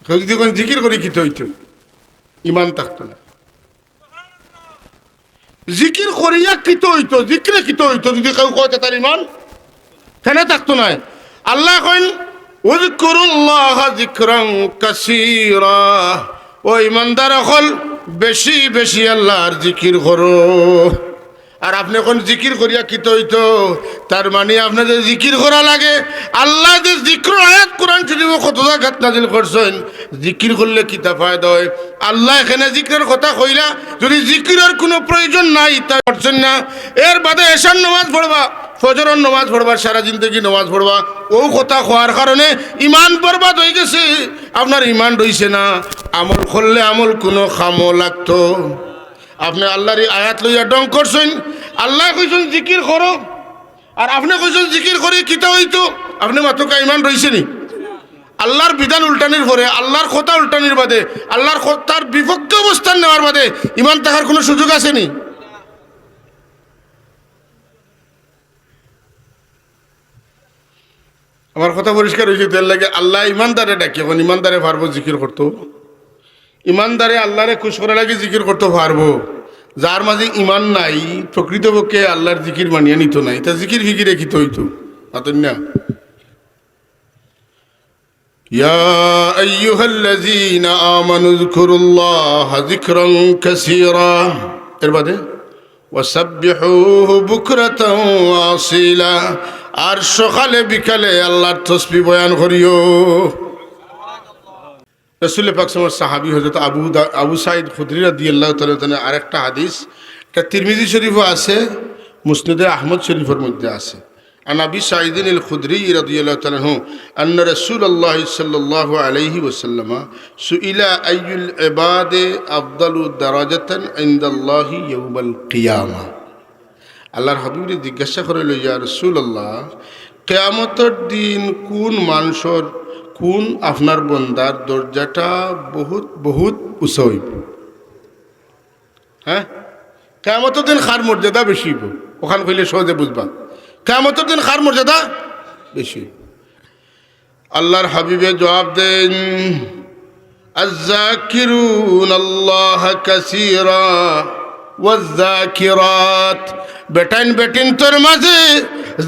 কেউ যদি কোন জিকির করি কিতে হইতো ইমান থাকতো না। জিকির করিয়া কিতে হইতো, জিকিরে কিতে হইতো যদি কেউ কয় তার ইমান কেন থাকতো না। আল্লাহ কইন উযকুরুল্লাহ যিকরান কাসীরা, ও ইমানদার হল বেশি বেশি আল্লাহর জিকির করো। আর আপনি কোন জিকির করিয়া কিতে হইতো, তার মানে আপনাদের জিকির করা লাগে। আল্লাহ যে জিক্র আয়াত কোরআন শরীফ কত জায়গাত নাযিল করছেন, জিকির করলে কিতা ফায়দা হয়। আল্লাহ এখানে জিকিরের কথা কইলা, যদি জিকিরের কোনো প্রয়োজন নাই তা করছেন না। এর বাদে এশার নামাজ পড়বা, ফজরের নামাজ পড়বা, সারা জিন্দগি নামাজ পড়বা, ও কথা হওয়ার কারণে ইমান বরবাদ হয়ে গেছে। আপনার ইমান রইছে না। আমল করলে আমল কোনো খামো লাগতো। আপনি আল্লাহর আয়াত লইয়া ডং করছেন, আল্লাহ কইছেন জিকির করো, আর আপনি কইছেন জিকির করে কিতা হইতো। আপনি মাত্র ইমান রইছে নি? আল্লাহর বিধান উল্টানির পরে, আল্লাহর কথা উল্টানির বাদে, আল্লাহর কথার বিপক্ষে অবস্থান নেওয়ার বাদে ইমান থাকার কোনো সুযোগ আছে নি? আমার কথা পরিষ্কার হয়েছে। তেল লাগে আল্লাহ ইমানদারে ডাকি, এখন ইমানদারে পারবো জিকির করতো? ইমানদারে আল্লাহরে খুশ করা লাগে জিকির করতে পারবো। যার মাঝে ইমান নাই, প্রকৃতপক্ষে আল্লাহর জিকির মানিয়ে নিত নাই, তা জিকির ফিকিরে খিত হইতো আতন না। ইয়া আইয়ুহাল্লাযীনা আমানু যকুরুল্লাহা যিকরান কাসীরা, এর বাদে ওয়াসাব্বিহুহু বুকরাতান ওয়া আসীলা, আর সকালে বিকালে আল্লাহর তাসবিহ বয়ান করিও। রাসূল পাক সাল্লাল্লাহু সাহাবী হযরত আবু সাঈদ খুদরি রাদিয়াল্লাহু তাআলা আরেকটা হাদিস, এটা তিরমিজি শরীফও আছে, মুসনাদে আহমদ শরীফের মধ্যে আছে। আন আবি সাঈদ আল খুদরি রাদিয়াল্লাহু তাআলা আন্না রাসূলুল্লাহ সাল্লাল্লাহু আলাইহি ওয়াসাল্লাম সুইলা আইয়ুল ইবাদি আফদালু দারাজাতান ইনদাল্লাহি ইয়াউমাল কিয়ামা। আল্লাহর হাবিবরে জিজ্ঞাসা করিল, ইয়া রাসূলুল্লাহ, কিয়ামতের দিন কোন মানুষের, কোন আপনার বন্দার দরজাটা বহুত বহুত উঁচু হইব? হ্যাঁ, কিয়ামতের দিন কার মর্যাদা বেশি হইব? ওখান কইলে সহজে বুঝবা। কিয়ামতের দিন কার মর্যাদা বেশি? আল্লাহর হাবিবে জবাব দেন, আয-যাকিরুনাল্লাহ কাসীরা ওয়াজ-যাকিরাত। বেটাইন বেটিন তোর মাঝে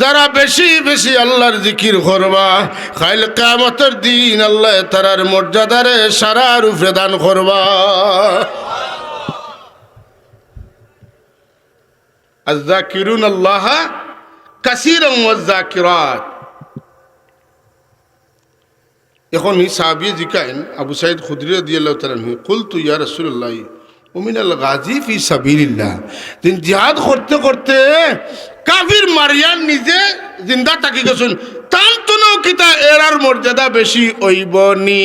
যারা বেশি বেশি আল্লাহর জিকির করবা, কাল কিয়ামতের দিন আল্লাহ তারার মর্যাদারে সারা রূপে দান করবা। আয-যাকিরুনাল্লাহ কাসীরান ওয়াজ-যাকিরাত। এখন এই সাহাবী জিকাইন আবু সাঈদ খুদরি রাদিয়াল্লাহু তাআলা আনহু, কুলতু ইয়া রাসূলুল্লাহ ওমিনাল গাজী ফি সাবিলিল্লাহ। দিন জিহাদ করতে করতে কাফির মারিয়ান নিজে জিন্দা থাকি গেছেন, তান তো কিতা এরার মর্যাদা বেশি হইবনি?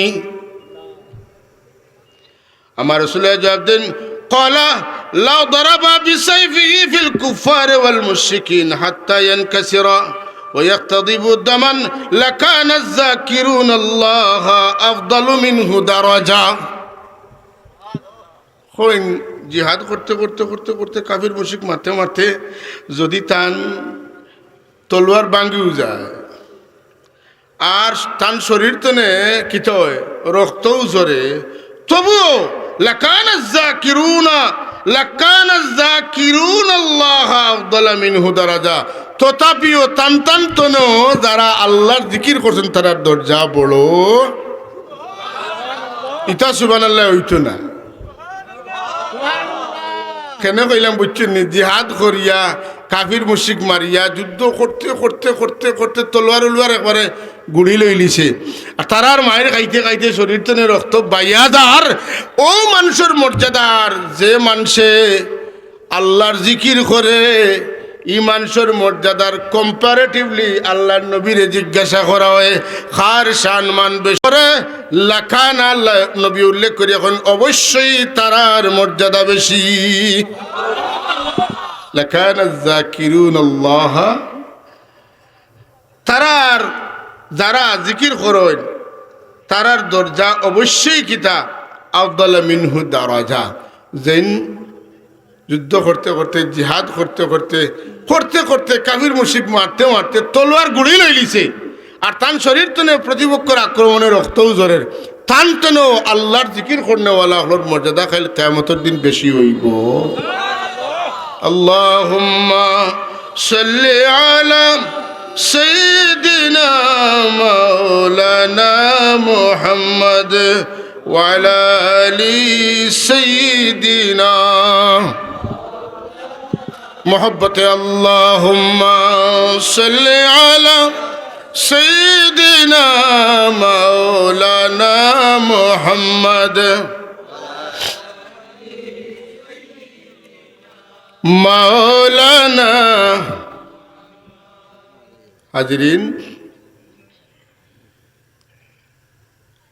আমার রাসূলের জবাব দেন, ক্বালা লাউ দারাবা বিসাইফিহি ফিল কুফার ওয়াল মুশরিকিন হাত্তা ইয়ানকাসিরা ওয়া ইয়াক্তাদিবু দামান লাকানা আয-যাকিরুনাল্লাহ আফদালু মিনহু দারাজা। হইন জিহাদ করতে করতে করতে করতে কাফির মুশরিক মারতে মারতে যদি তান তলোয়ার ভাঙ্গিও যায় আর তান শরীর তনে কিত হয়, রক্তও ঝরে, তবুও লাকানা আয-যাকিরুনাল্লাহ আফদালু মিনহু দারাজা, তথাপিও তান তান তনো যারা আল্লাহর জিকির করছেন তার দরজা বড়। ইতা সুবহানাল্লাহ হইতো না। কেন কইলাম বুঝছেন নি? জিহাদ করিয়া কাফির মুশরিক মারিয়া যুদ্ধ করতে করতে করতে করতে তলোয়ার উলওয়ার একবারে গুড়ি লই লিছে, আর তারার মায়ের খাইতে খাইতে শরীর তনে রক্ত বাইয়া দার। ও মানুষের মর্যাদার যে মানুষে আল্লাহর জিকির করে, ই মানুষের মর্যাদার কম্পারেটিভলি আল্লাহর নবীরে জিজ্ঞাসা করা হয় কার শান মান বেশি করে, লাখান আল্লাহ নবী উল্লেখ করি এখন অবশ্যই তারার মর্যাদা বেশি। লাখান আয-যাকিরুনাল্লাহ, তারার যারা জিকির করেন তারার দরজা অবশ্যই কিতা আফদাল মিনহু দারাজা। যেন যুদ্ধ করতে করতে জিহাদ করতে করতে করতে করতে কাফির মুশরিক মারতে মারতে তলোয়ার গুড়ি লই লিছে, আর তান শরীর তনে প্রতিপক্ষের আক্রমণে রক্তও ঝরে, তেন আল্লাহর জিকির করনেওয়ালা হলোর মর্যাদা খাইল কিয়ামতের দিন বেশি হইব আল্লাহুম্মা সাল্লি আলা সাইয়্যিদিনা মাওলানা মুহাম্মদ ওয়া আলা আলি সাইয়্যিদিনা মোহব্বতে আল্লাহুম্মা সাল্লি আলা সাইয়্যিদিনা মাওলানা মুহাম্মদ মাওলানা হাজরিন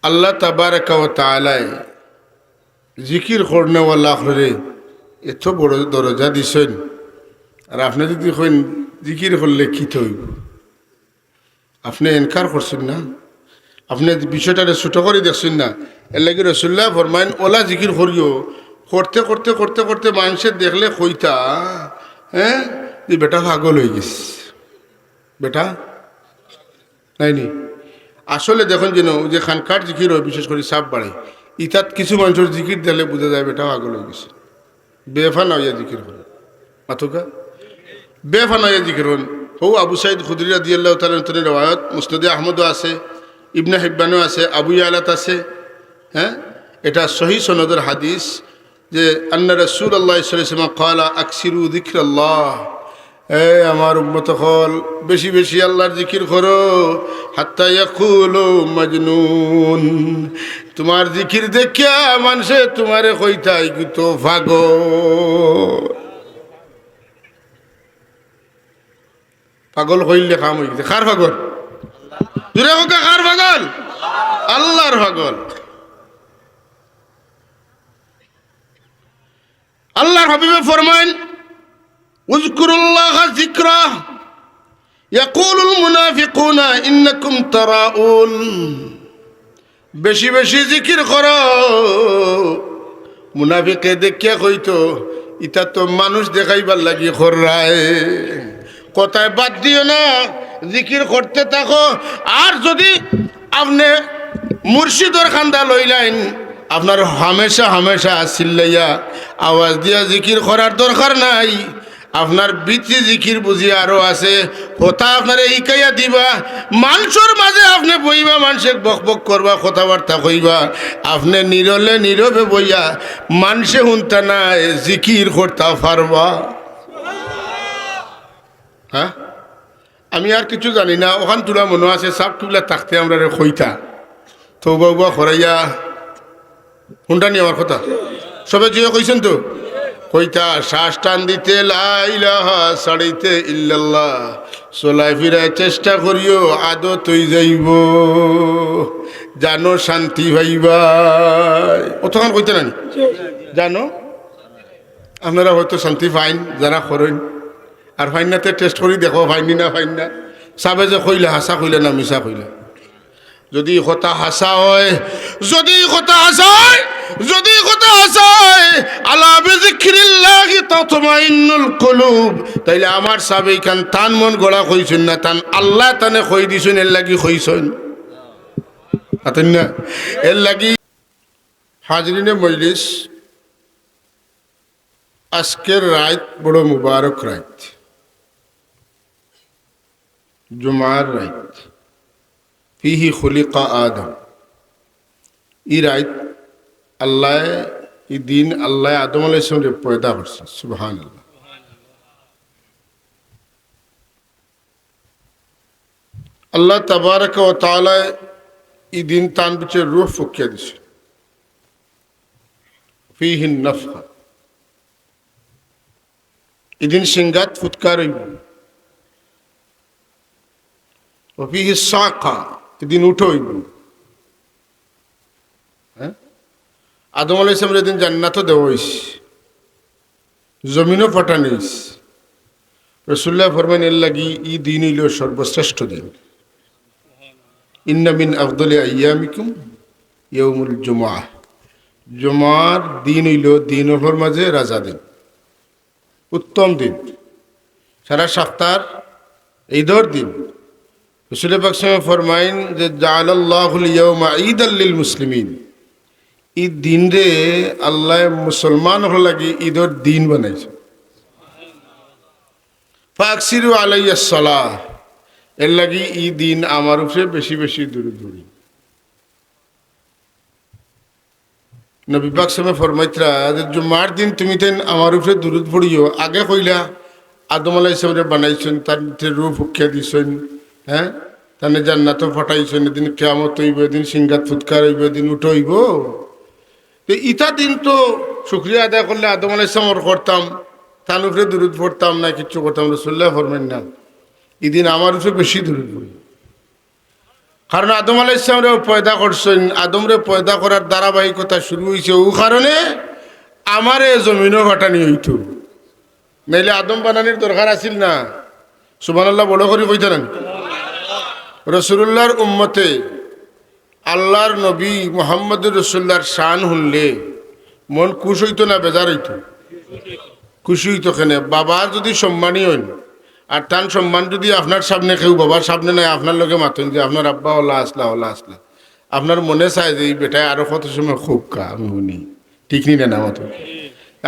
আল্লাহ তাবারাকা ওয়া তাআলা জিকির করনেওয়ালা হরে এত বড় দরজা দিছেন আর আপনি যদি কইন জিকির করলে কি হইব আপনি এনকার করছেন না আপনি বিষয়টারে ছোট করে দেখছেন না এর লাগি রাসূলুল্লাহ ফরমাইন ওলা জিকির করিও করতে করতে করতে করতে মানুষের দেখলে কইতা হ্যাঁ যে বেটা পাগল হয়ে গেছে বেটা নাইনি আসলে দেখুন যেন যে খানকার জিকির হয় বিশেষ করে সাপ বাড়ে ইতাত কিছু মানুষের জিকির দিলে বোঝা যায় বেটা পাগল হয়ে গেছে বেফানা হইয়া জিকির করে মাথুকা বেফানা হইয়া জিকির হন হৌ আবু সাইদ খুদরি রাদিয়াল্লাহু তাআলা আনহু রওয়ায়াত মুসনাদে আহমদও আছে ইবনে হিব্বানও আছে আবু ইয়ালাত আছে হ্যাঁ এটা সহি সনদের হাদিস যে আন্না রাসূলুল্লাহ সাল্লাল্লাহু আলাইহি ওয়াসাল্লাম ক্বালা আকসিরু যিকরাল্লাহ এ আমার উম্মত হল বেশি বেশি আল্লাহর জিকির করো হাত্তা ইয়াকুলু মাজনুন তোমার জিকির দেখিয়া মানুষে তোমারে কইতাই তো পাগল কইলে কাম হই গেছে কার পাগল দূরে হোক কার পাগল আল্লাহর পাগল আল্লাহর হাবিবে ফরমান উযকুরুল্লাহ যিকরা ইয়াকুলুল মুনাফিকুনা ইন্নাকুম তারাউন বেশি বেশি জিকির করো মুনাফিকে দেখিয়া কইতো ইটা তো মানুষ দেখাইবার লাগি খররায় কথায় বাদ দিও না জিকির করতে থাকো আর যদি আপনি মুর্শিদর খান্দা লইলেন আপনার হামেশা হামেশা চিল্লাইয়া আওয়াজ দিয়া জিকির করার দরকার নাই আপনার বিচি জিকির বুঝি আরো আছে কথা আপনার ইকাইয়া দিবা মানুষের মাঝে আপনি বইবা মানুষের বক বক করবা কথাবার্তা কইবা আপনি নীরলে নীরবে বইয়া মানুষে শুনতা নাই জিকির করতে পারবা হ্যাঁ আমি আর কিছু জানি না ওখান তোলা মনে আছে সাপ টুলা থাকতে আমরা কইতা তৌবা উবা খরাইয়া শুনটা নি আমার কথা সবে যে কইছেন তো কইতা শ্বাস টান দিতে লা ইলাহা ছাড়িতে ইল্লাল্লাহ চলাই ফিরায় চেষ্টা করিও আদত হই যাইব জানো শান্তি পাইবা অতক্ষণ কইতে নানি জানো আপনারা হয়তো শান্তি পাইন যারা করেন আর ফাইন নাতে টেস্ট করি দেখো ফাইনি না ফাইন না চাবে যে কইলে হাসা কইলে না মিছা কইলে যদি কথা হাসা হয় যদি কথা হাসা হয় যদি কথা হাসা হয় আলা বিযিকরিল্লাহি তাতমাইন্নুল কুলুব তাইলে আমার সাবে কান তান মন গড়া কইছেন না তান আল্লাহ তানে কই দিছেন এর লাগি কইছেন আতেন না এর লাগি হাজরিনে মজলিস আজকের রাত বড় মুবারক রাত জুমার রাত ফিহি খুলিকা আদম ই রাত আল্লাহ ই দিন আল্লাহ আদম আলাইহিস সালামকে পয়দা করছে সুবহানাল্লাহ আল্লাহ তাবারাকা ওয়া তাআলা ই দিন তান বিচে রূহ ফুকিয়ে দিছে ফিহি নাফখা ই দিন সিংগাত ফুৎকার হইব ফিহি সাকা এদিন উঠো হইব হ্যাঁ আদম আলাইহিস সালামের দিন জান্নাতও দেওয়া হইছে জমিনও ফাটানো হইছে রাসূলুল্লাহ ফরমান এর লাগি ই দিন হইল সর্বশ্রেষ্ঠ দিন ইন্না মিন আফদলি আইয়ামিকুম ইয়াউমুল জুমআহ জুমার দিন হইল দিনের মাঝে রাজা দিন উত্তম দিন সারা সপ্তাহ ঈদের দিন রাসূল পাক সাল্লাল্লাহু ফরমাইন যে জাআলাল্লাহুল ইয়াওমা ঈদাল লিল মুসলিমিন, ঈদ দিন রে আল্লাহ মুসলমান হল লাগি ঈদের দিন বানাইছে। ফাকসিরু আলাইয়াস সালাহ, এর লাগি ই দিন আমার উপরে বেশি বেশি দূরে দূরে। নবী পাক সাল্লাল্লাহু ফরমাইতরা যে জুমার দিন তুমি তেন আমার উপরে দুরূদ পড়িও। আগে কইলা আদম আলাইহিস সালামরে বানাইছেন, তার রূহ ফুকিয়া দিছেন, হ্যাঁ, তানে জান্নাতও ফাটাইছেন, এদিন কিয়ামত হইব, এদিন সিংহাত ফুৎকার হইব, এদিন উঠ হইব। তো ইটা দিন তো শুকরিয়া আদায় করলে আদম আলাইহিস সালাম করতাম, তার উপরে দুরূদ পড়তাম না, কিচ্ছু করতাম। রাসূলুল্লাহ ফরমাইন না, এদিন আমার উপরে বেশি দুরূদ পড়ি। কারণ আদম আলাইহিস সালামরে পয়দা করছেন, আদমরে পয়দা করার ধারাবাহিকতা শুরু হয়েছে ও কারণে আমারে জমিনও ফাটানি হইতো, নাইলে আদম বানানির দরকার আছিল না। সুবহানাল্লাহ বড় করে কইতেন। রাসূলুল্লাহর উম্মতে আল্লাহর নবী মুহাম্মদুর রাসূলুল্লাহর শান শুনলে মন খুশ হইতো না বেজার হইতো? খুশি হইতো। কেন? বাবার যদি সম্মানী হইন আর টান সম্মান যদি আপনার সামনে কেউ বাবার সামনে নাই আপনার লোকে মাতেন যে আপনার আব্বা ওলা আসলা ওলা আসলা, আপনার মনে চায় যে এই বেটায় আরো কত সময় খুব কা আমি শুনি, ঠিক নি না মতো।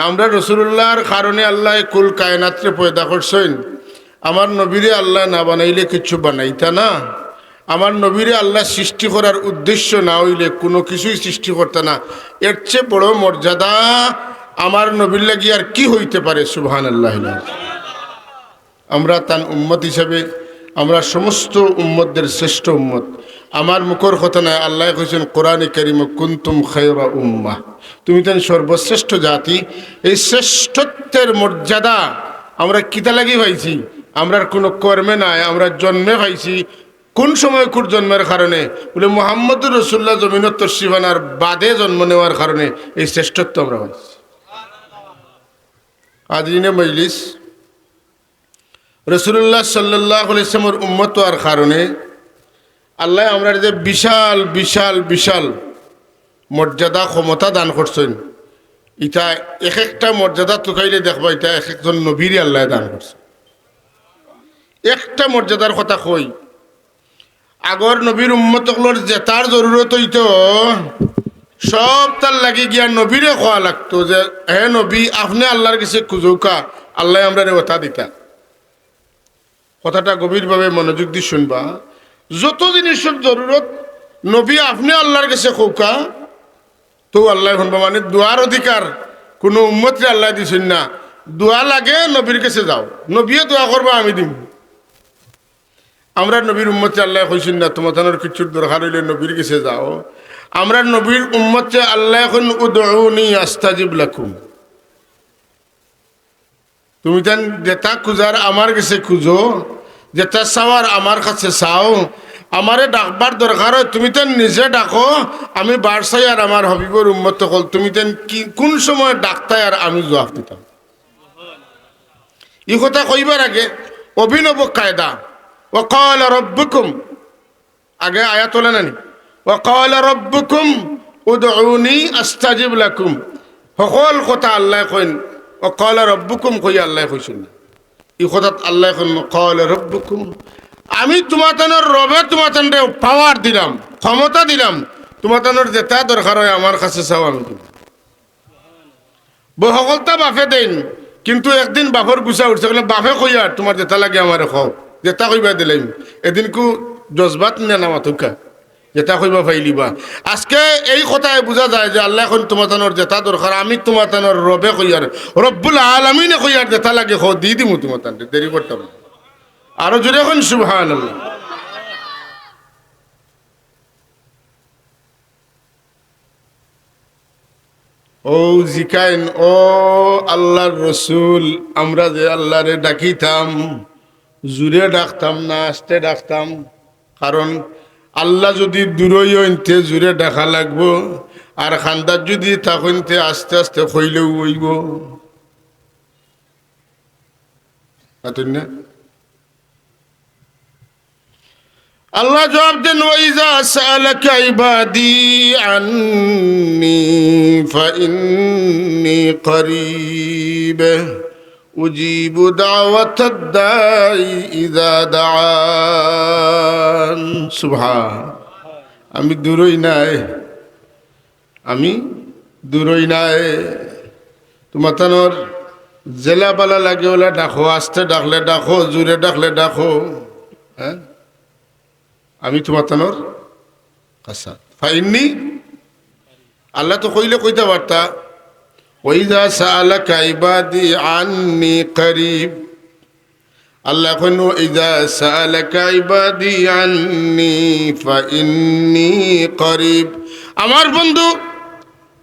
আমরা রাসূলুল্লাহর কারণে আল্লাহ কুল কায়নাতরে পয়দা করছেন। আমার নবীরে আল্লাহ না বানাইলে কিছু বানাইতা না। আমার নবীরে আল্লাহ সৃষ্টি করার উদ্দেশ্য না হইলে কোনো কিছুই সৃষ্টি করতে না। এর চেয়ে বড় মর্যাদা আমার নবীর লাগি আর কি হইতে পারে? সুবহানাল্লাহ। আমরা তার উম্মত হিসাবে আমরা সমস্ত উম্মতদের শ্রেষ্ঠ উম্মত। আমার মুখর কথা নয়, আল্লাহ কইছেন কোরআনে কারিমে কুনতুম খায়রা উম্মাহ, তুমি তেন সর্বশ্রেষ্ঠ জাতি। এই শ্রেষ্ঠত্বের মর্যাদা আমরা কিতা লাগি পাইছি? আমরার কোনো কর্মে নাই, আমরা জন্মে পাইছি। কোন সময় কোন জন্মের কারণে? বলে মুহাম্মদুর রাসূলুল্লাহ জমিনত তশরিফ আনার বাদে জন্ম নেওয়ার কারণে এই শ্রেষ্ঠত্ব আমরা পাইছি। আজরিনে মজলিস, রাসূলুল্লাহ সাল্লাল্লাহু আলাইহি ওয়াসাল্লামের উম্মত হওয়ার কারণে আল্লাহ আমরা যে বিশাল বিশাল বিশাল মর্যাদা ক্ষমতা দান করছেন। এটা এক একটা মর্যাদা তুকাইলে দেখবা এটা এক একজন নবীরে আল্লাহ দান করছে। একটা মর্যাদার কথা কই, আগর নবীর উম্মতগুলোর যে তার জরুরত হইতো সব তার লাগি গিয়া নবীরে খোয়া লাগতো যে হে নবী আপনি আল্লাহর কাছে খুঁজৌকা, আল্লাহ আমরা কথা দিতা। কথাটা গভীরভাবে মনোযোগ দিয়ে শুনবা। যত জিনিসের জরুরত নবী আপনি আল্লাহর কাছে খৌকা তো আল্লাহ শুনবা। মানে দোয়ার অধিকার কোনো উম্মতরে আল্লাহ দিছেন না। দোয়া লাগে নবীর কাছে যাও, নবীয়ে দোয়া করবা আমি দিম। আমরা নবীর উম্মতে আল্লাহ কইছেন না তোমাদের কিছুর দরকার হইলে নবীর কাছে যাও। আমরা নবীর উম্মতে আল্লাহ এখন উদউনি আস্তাজিব লাকুম, তুমি তেন যেটা খুঁজার আমার কাছে খুঁজো, যেটা চাওয়ার আমার কাছে চাও। আমারে ডাকবার দরকার হয় তুমি তেন নিজে ডাকো, আমি বার চাই আর আমার হবিবর উম্মত কল তুমি তেন কি কোন সময় ডাকতাই আর আমি জবাব দিতাম। এই কথা কইবার আগে অভিনব কায়দা ওয়াকাল রব্বুকুম, আগে আয়াত তোলে নানি, ওয়াকাল রব্বুকুম উদউনি আস্তাজিব লাকুম। সকল কথা আল্লাহ কইন ওয়াকাল রব্বুকুম কই আল্লাহ কইছেন না। এই কথাত আল্লাহ কইন ওয়াকাল রব্বুকুম, আমি তোমাদের রবে তোমাদের পাওয়ার দিলাম, ক্ষমতা দিলাম, তোমাদের যেটা দরকার হয় আমার কাছে চাও আমি দিব। সকলটা বাপে দেন, কিন্তু একদিন বাপর গুছা উঠছে বাপে কই আর তোমার যেটা লাগে আমার খাও, যেটা কইবা দিলাম। এদিন কু জজবাত না নামা তুকা যেটা কইবা পাইলিবা। আজকে এই কথায় বোঝা যায় যে আল্লাহ এখন তোমাদের যেটা দরকার আমি তোমাদের রবে কইয়ার, রব্বুল আলামিনে কইয়ার যেটা লাগে খাও দিয়ে দিমু তোমাদের, দেরি করতাম না। আরো জোরে এখন সুবহানাল্লাহ। ও জিকাইন ও আল্লাহর রসুল, আমরা যে আল্লাহরে ডাকিতাম জুড়ে ডাকতাম না আস্তে ডাকতাম। কারণ আল্লাহ যদি দূরই হইতে জুড়ে ডাকা লাগবো, আর খান্দার যদি তখনতে আস্তে আস্তে হইলেও হইব না। আল্লাহ জবাব দেন ওয়াইজা সালাকা ইবাদি আন্নি ফাইন্নি করিব উজিবু দাওয়াতাদ দাই ইযা দাআন। সুবহান। আমি দূরই নাই, আমি দূরই নাই। তোমার তানোর জেলা বালা লাগে ওলা ডাকো, আস্তে ডাকলে ডাকো, জোরে ডাকলে ডাকো। হ্যাঁ, আমি তোমার তানোর কাছা। ফাইন্নি, আল্লাহ তো কইলে কইতে পারতা ওয়াইযা সাআলাকা ইবাদি আন্নি করিব। আল্লাহ কইন ওয়াইযা সাআলাকা ইবাদি আন্নি ফাইন্নি করিব। আমার বন্ধু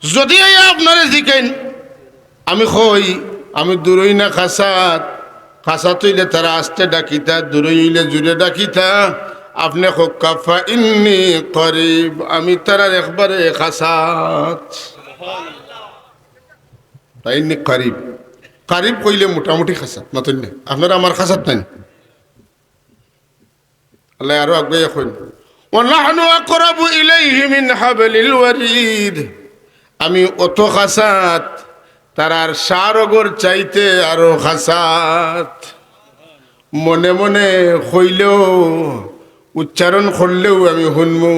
যদি আপনারে জিকেন, আমি কই আমি দূরই না খাসাত। খাসাত হইলে তারা আস্তে ডাকিতা, দূরই হইলে জুড়ে ডাকিতা। আপনি কাফা ইন্নি করিব, আমি তারার একবারে খাসাত। ইন্নি করিব, করিব কইলে মোটামুটি খাসাত নতুন না। আপনারা আমার খাসাত নাই। আল্লাহ আরো আগে এখন ওয়ানাহনু আকরাবু ইলাইহি মিন হাবলিল ওয়ারিদ। আমি অত খাসাত, তারার সারগর চাইতে আরো খাসাত। মনে মনে কইলেও উচ্চারণ করলেও আমি শুনবো।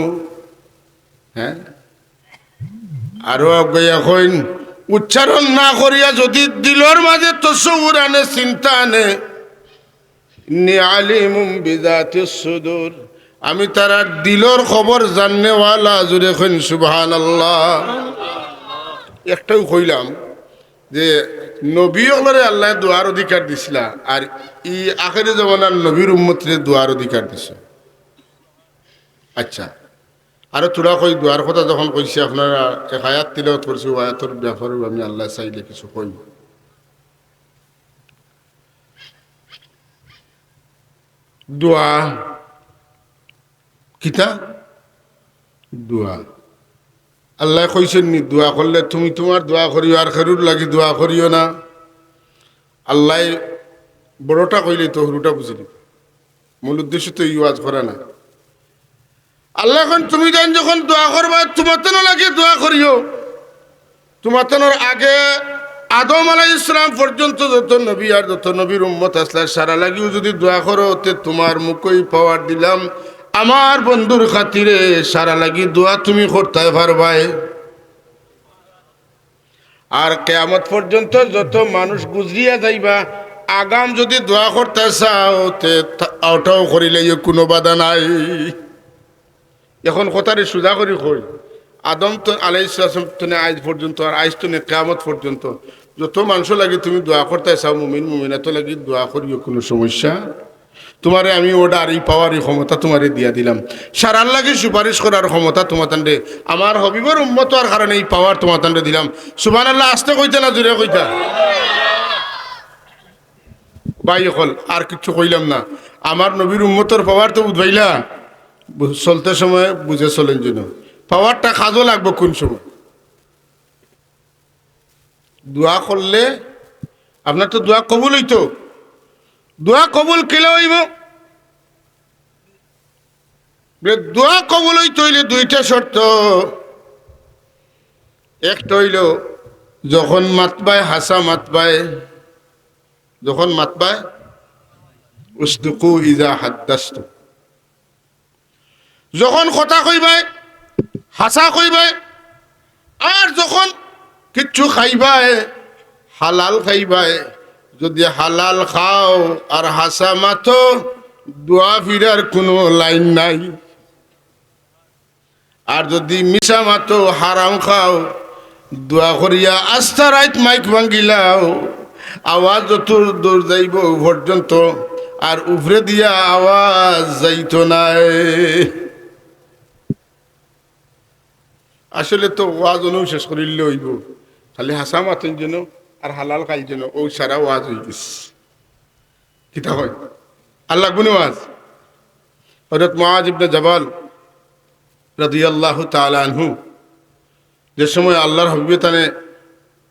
হ্যাঁ, আরো আগে এখন উচ্চারণ না করিয়া যদি দিলর মাঝে তসউর আনে, চিন্তা আনে, ইন্নী আলিমুম বিযাতিস সুদূর, আমি তারা দিলর খবর জাননেওয়ালা। জুড়ে কইন সুবহানাল্লাহ। একটাও কইলাম যে নবী হলরে আল্লাহ দোয়ার অধিকার দিছিলা, আর ই আখেরি জমানার নবীর উম্মতরে দোয়ার অধিকার দিছে। আচ্ছা, আরো তোরা কই দোয়ার কথা যখন কইছে, আপনারা এক আয়াত তিলাওয়াত করছি, ও আয়াতের ব্যাপারেও আমি আল্লাহ চাইলে কিছু কইব। দোয়া কিতা? দোয়া আল্লাহ কইছেন নি দোয়া করলে তুমি তোমার দোয়া করিও, আর খেরুর লাগি দোয়া করিও না। আল্লাহ বড়টা কইলে তো হরুটা বুঝিনি। মূল উদ্দেশ্য তো ইওয়াজ করা না। আল্লাহ এখন তুমি জান যখন দোয়া করবা, তোমার তো লাগে দোয়া করিও। তোমার তোর আগে আদম আলাইহিস ইসলাম পর্যন্ত যত নবী আর যত নবীর উম্মত আসলে সারা লাগিও যদি দোয়া করো, তে তোমার মুখই পাওয়ার দিলাম আমার বন্ধুর খাতিরে সারা লাগি দোয়া তুমি করতে পারবাই। আর কিয়ামত পর্যন্ত যত মানুষ গুজরিয়া যাইবা, আগাম যদি দোয়া করতে চাও তে ওটাও করিলে কোনো বাধা নাই। এখন কথারে সুজা করি কই, আদম তো আলাইহিস সালাম তো আজ পর্যন্ত, আর আজ তো কিয়ামত পর্যন্ত যত মানুষ লাগে তুমি দোয়া করতে চাও, মুমিন মুমিনাত লাগি দোয়া করিও, কোনো সমস্যা। তোমারে আমি ওডার এই পাওয়ার এই ক্ষমতা তোমারে দিয়া দিলাম। সারার লাগে সুপারিশ করার ক্ষমতা তোমার তান্ডে, আমার হবিবর উম্মত আর কারণে এই পাওয়ার তোমার তান্ডে দিলাম। সুবহানাল্লাহ। আসতে কইতা না জোরে কইতা? ভাই হল আর কিছু কইলাম না। আমার নবীর উম্মতর পাওয়ার তো বুঝবাইলা, চলতে সময় বুঝে চলেন যেন পাওয়ারটা কাজও লাগবে কোন সময়। দোয়া করলে আপনার তো দোয়া কবুল হইতো। দোয়া কবুল কেলে হইব? দোয়া কবুল হইতে হইলে দুইটা শর্ত। একটা হইল যখন মাতবায় হাসা মাতবায়, যখন মাতবায় উসদুকু ইজা হাদ্দাস্তু, যখন কথা কইবাই হাসা কইবাই, আর যখন কিচ্ছু খাইবাই হালাল খাইবাই। যদি হালাল খাও আর হাসা মাথো, দোয়া ফিরার কোনো লাইন নাই। আর যদি মিশা মাথো হারাম খাও, দোয়া করিয়া আস্থা রাইত মাইক ভাঙ্গিলাও, আওয়াজ যত দূর যাইব পর্যন্ত আর উপরে দিয়া আওয়াজ যাইতো নাই। আসলে তো ওয়াজ শেষ করিলে হইব, খালি হাসা মাথেন যেন আর হালাল খাই যেন, ও সারা ওয়াজ হয়ে গেছে। কিতা হয় আল্লাহ গুনে ওয়াজ। হযরত মুআয ইবনে জাবাল রাদিয়াল্লাহু তাআলা আনহু যে সময় আল্লাহর হাবিবে তানে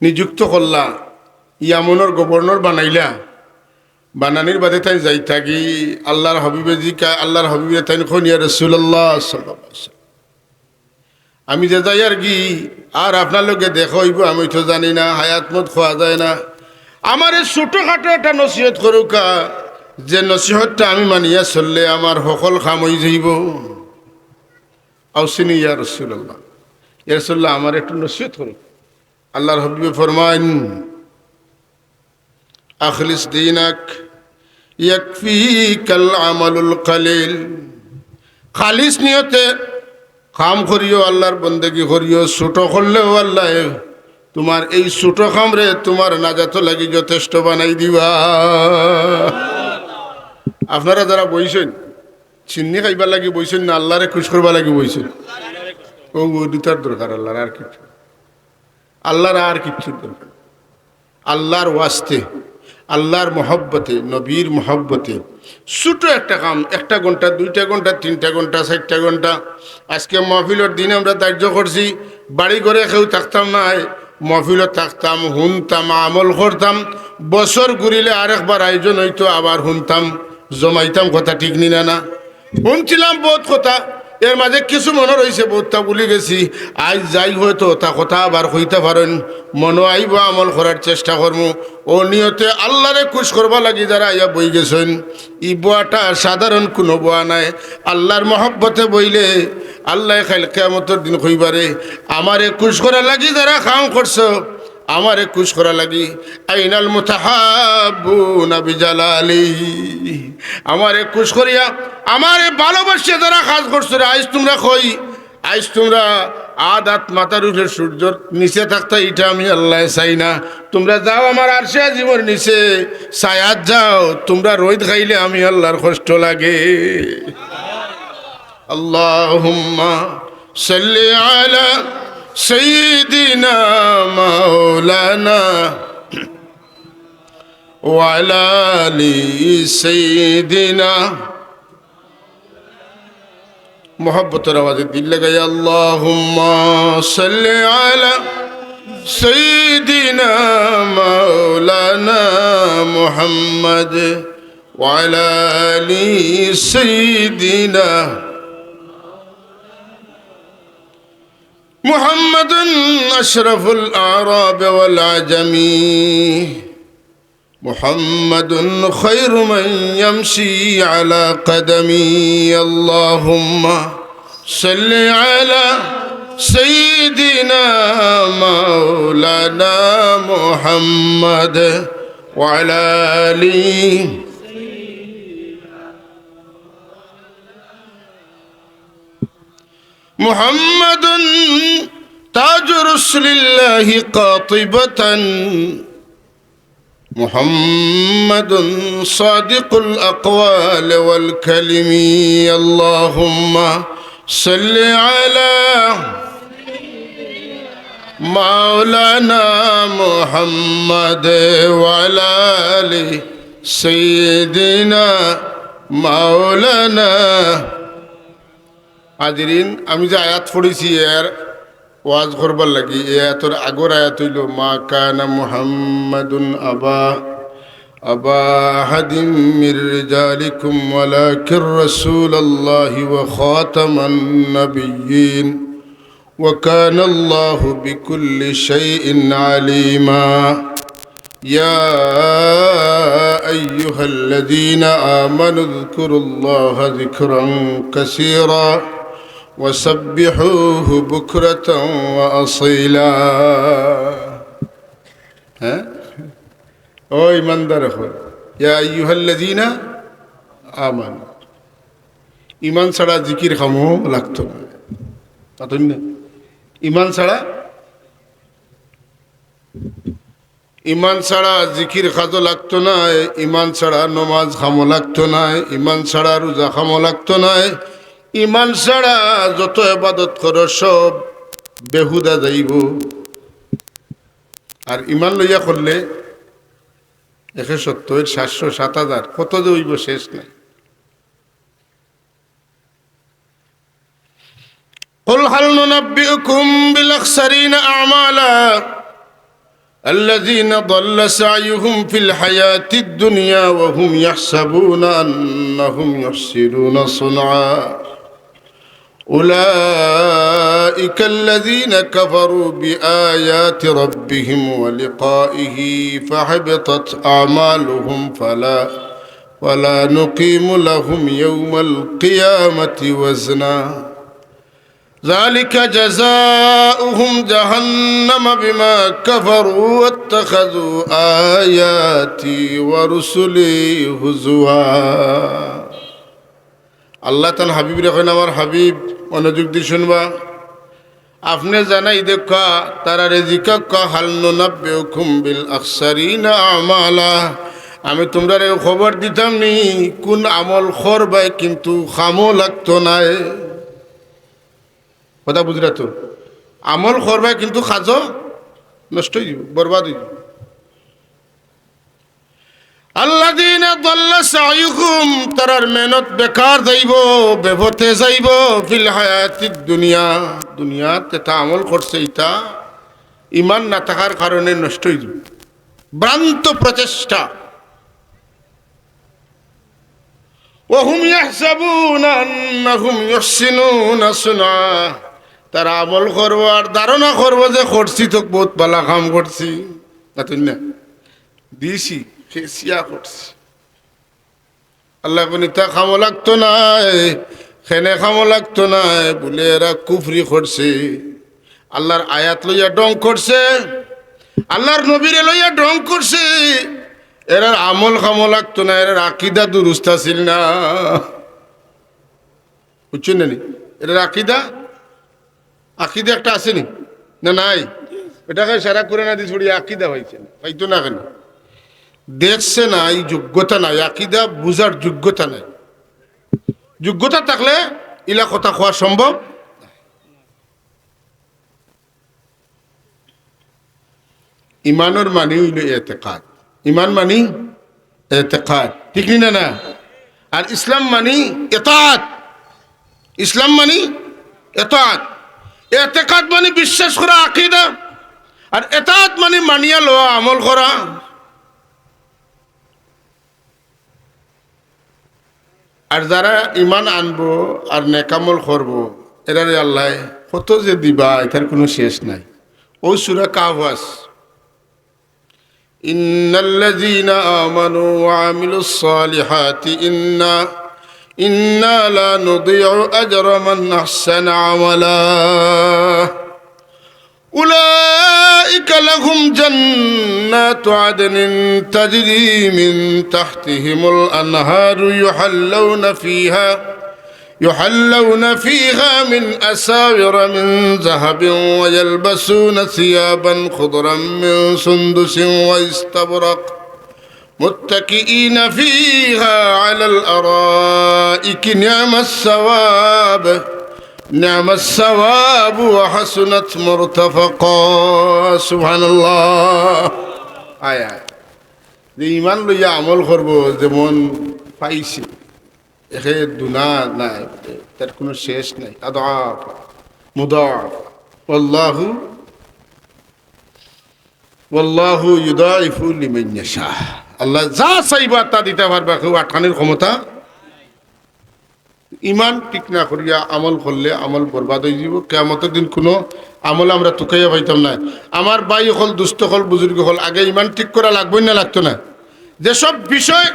নিযুক্ত করলা, ইয়ামনের গভর্নর বানাইলা, বানানির বাদে তাই যাই থাকি আল্লাহর হাবিবে জিকা, আল্লাহর হাবিবে তাই খন ইয়া রাসূলুল্লাহ সাল্লাল্লাহু আলাইহি ওয়াসাল্লাম, আমি যে যাই আর কি আর আপনার লোকে দেখা হইব আমি তো জানি না, হায়াত মত খোয়া যায় না। আমার এই ছোটোখাটো একটা নসিহত করুকা, যে নসিহতটা আমি মানিয়া চললে আমার সকল কাম হয়ে যাইব। আউসিনি ইয়া রাসূলুল্লাহ, ইয়া রাসূলুল্লাহ আমার একটু নসিহত করুন। আল্লাহর হাবিবে ফরমান, আখলিস দীনাক ইয়াকফিকাল আমালুল কালিল। খালিস নিয়তে কাম করিও, আল্লাহর বন্দেগী করিও। ছোট করলেও আল্লাহ তোমার এই ছোট কামরে তোমার নাজাত লাগি যথেষ্ট বানাই দিবা। আপনারা যারা বইছেন, চিন্নি খাইবার লাগি বইছেন না আল্লাহরে খুশ করবার লাগি বইছেন? ও দুটার দরকার, আল্লাহর আর কিছু, আল্লাহর আর কিচ্ছুর দরকার। আল্লাহর ওয়াস্তে, আল্লাহর মহব্বতে, নবীর মহব্বতে ছোট একটা কাম, 1 ঘন্টা 2 ঘন্টা 3 ঘন্টা 4 ঘন্টা। আজকে মহফিলের দিন আমরা ধার্য করছি, বাড়ি ঘরে কেউ থাকতাম না, মহফিলও থাকতাম, শুনতাম, আমল করতাম। বছর ঘুরিলে আরেকবার আয়োজন হইতো, আবার শুনতাম, জমাইতাম। কথা ঠিক নি না? শুনছিলাম বহুত কথা, এর মাঝে কিছু মনে রয়েছে, বহুতটা ভুলে গেছি। আজ যাই হয়তো তা কথা আবার কইতে পারেন, মনে আইব, আমল করার চেষ্টা করবো। ও নিয়তে আল্লাহরে খুশ করবা লাগি যারা ইয়া বই গেছেন, ই বোয়াটা সাধারণ কোনো বোয়া নাই। আল্লাহর মহব্বতে বইলে আল্লাহ খাইল কিয়ামতের দিন কইবারে, আমারে খুশ করা লাগি যারা কাম করছো, আমারে খুশ করা লাগি। আইনাল মুতাহাব্বুনা বিজালালি, আমারে খুশ করিয়া আমারে ভালোবাসিয়া যারা কাজ করছো, আইস তোমরা কই, আইস তোমরা আদাত মাথার উঠে সূর্যর নিচে থাকতা, এটা আমি আল্লাহ চাই না। তোমরা যাও আমার আরশে আজিমের নিচে ছায়াত যাও, তোমরা রোদ খাইলে আমি আল্লাহর কষ্ট লাগে। আল্লাহুম্মা সাল্লি আলা সাইয়্যিদিনা মাওলানা ওয়া আলা আলি সাইয়্যিদিনা। মোহাব্বতের আওয়াজে দিল লাগাই, আল্লাহুম্মা সাল্লি আলা সাইয়্যিদিনা মাওলানা মুহাম্মদ ওয়া আলা আলি সাইয়্যিদিনা মুহাম্মাদুন আশরাফুল আ'রাব ওয়াল আজামি। محمد خير من يمشي على قدمي. اللهم صل على سيدنا مولانا محمد وعلى آله. محمد تاج رسل الله قاطبة، محمد صادق الأقوال والكلم. اللهم صل على مولانا محمد وعلى آل سيدنا مولانا. হাজিরিন, আমি যে আয়াত পড়েছি এর ওয়াজ করবার লাগি, এ আয়াতের আগর আয়াত হইল, মা কানা মুহাম্মাদুন আবা আহাদিম মির রিজালিকুম ওয়ালাকির রাসূলুল্লাহি ওয়া খাতামান নাবিয়্যিন ওয়া কানা আল্লাহু বিকুল্লি শাইইন আলিমা। ইয়া আইয়ুহাল্লাযীনা আমানু যকুরুল্লাহা যিকরান কাসীরা وسبحوه بكرة وأصيلا. হ্যাঁ, ও ইমানদার হল, ইয়া আইয়ুহাল্লাযীনা আমানু। ইমান ছাড়া জিকির খামো লাগতো না, পাতন না। ইমান ছাড়া জিকির খাজো লাগতো না, ইমান ছাড়া নমাজ খামো লাগতো না, ইমান ছাড়া রোজা খামো লাগতো না। ইমান ছাড়া যত ইবাদত করো সব বেহুদা যাইব। আর ইমান লইয়া করলে 170, 700, 7000 কত যে হইব শেষ নাই। قل هل ننبئكم بالأخسرين أعمالا الذين ضل سعيهم في الحياة الدنيا وهم يحسبون أنهم يحسنون صنعا أولئك الذين كفروا بآيات ربهم ولقائه فحبطت أعمالهم ولا نقيم لهم يوم القيامة وزنا ذلك جزاؤهم جهنم بما كفروا واتخذوا آياتي ورسلي هزوا আল্লাহ তান হাবিব রেখেন আমার হাবিব মনোযোগ দিয়ে শুনবা আপনি জানাই দেখা তারা রেজিকা হাল নুনাব্বিউকুম বিল আখসারিনা আমালা আমি তোমরা খবর দিতাম নি কোন আমল করবাই কিন্তু খামো লাগতো না কথা বুঝরা তো আমল করবাই কিন্তু খাজো নষ্ট হয়ে যাব বরবাদ হয়ে যাব আল্লাযীনা দাল্লা সাইয়ুহুম তারার মেহনত বেকার যাইব বেপথে যাইব ফিল হায়াতিদ দুনিয়াতে তা আমল করছে এটা ঈমান না থাকার কারণে নষ্ট হয়ে যাবে ভ্রান্ত প্রচেষ্টা ওয়াহুম ইয়াহসাবুনা আন্নাহুম ইউহসিনুনা সুনা তারা আমল করব আর ধারণা করব যে করছি তো বহুত ভালো কাম করছি না দিছি সে সিয়া করছি আল্লাহ কোন তা খামো লাগতো না খেনে খামো লাগতো না বলে এরা কুফরি করছে আল্লাহর আয়াত লইয়া ডং করছে আল্লাহর নবীরে লইয়া ডং করছে এরার আমল খামো লাগতো না এরার আকিদা দুরুস্ত ছিল না বুঝছেন না নি এরার আকিদা একটা আসেনি না নাই এটাকে সারা করে না দিস আকিদা হয়েছে হয়তো না কেন দেখছে না এই যোগ্যতা নাই আকিদা বুঝার যোগ্যতা নাই যোগ্যতা থাকলে ইলা কথা হওয়া সম্ভব ইমানের মানি হইল এতেকাদ ইমান মানি এতেকাদ ঠিক না আর ইসলাম মানি এতাআত ইসলাম মানি এতাআত এতেকাদ মানে বিশ্বাস করা আকিদা আর এতাআত মানে মানিয়া লওয়া আমল করা আর যারা ইমান আনবো আর নেকামল করবো এরারে আল্লাহ কত যে দিবা এটার কোনো শেষ নাই ও সূরা কাহফ ইন্নাল্লাযীনা আমানু ওয়া আমিলুস সালিহাতি ইন্না লা নুদিউ আজরা মান আহসানা আমালা أولئك لهم جنات عدن تجري من تحتهم الأنهار يحلون فيها من أساور من ذهب ويلبسون ثيابا خضرا من سندس واستبرق متكئين فيها على الأرائك نعم الثواب وحسنت مرتفقا سبحان الله আয়া যে ইমান লইয়া আমল করব যেমন পাইছি এখে দুনা নাই তার কোনো শেষ নাই আদাফ মুদাফ والله يضاعف لمن يشاء আল্লাহ যা চাইবা তা দিতে পারবে কেউ আঠানের ক্ষমতা ইমান ঠিক না করিয়া আমল করলে আমল বরবাদ হয়ে যাব কিয়ামতের দিন কোনো আমল আমরা তুকাইয়া পাইতাম না আমার ভাই হল দুস্থ হল বুজুর্গ হল আগে ইমান ঠিক করা লাগবেই না লাগতো না যেসব বিষয়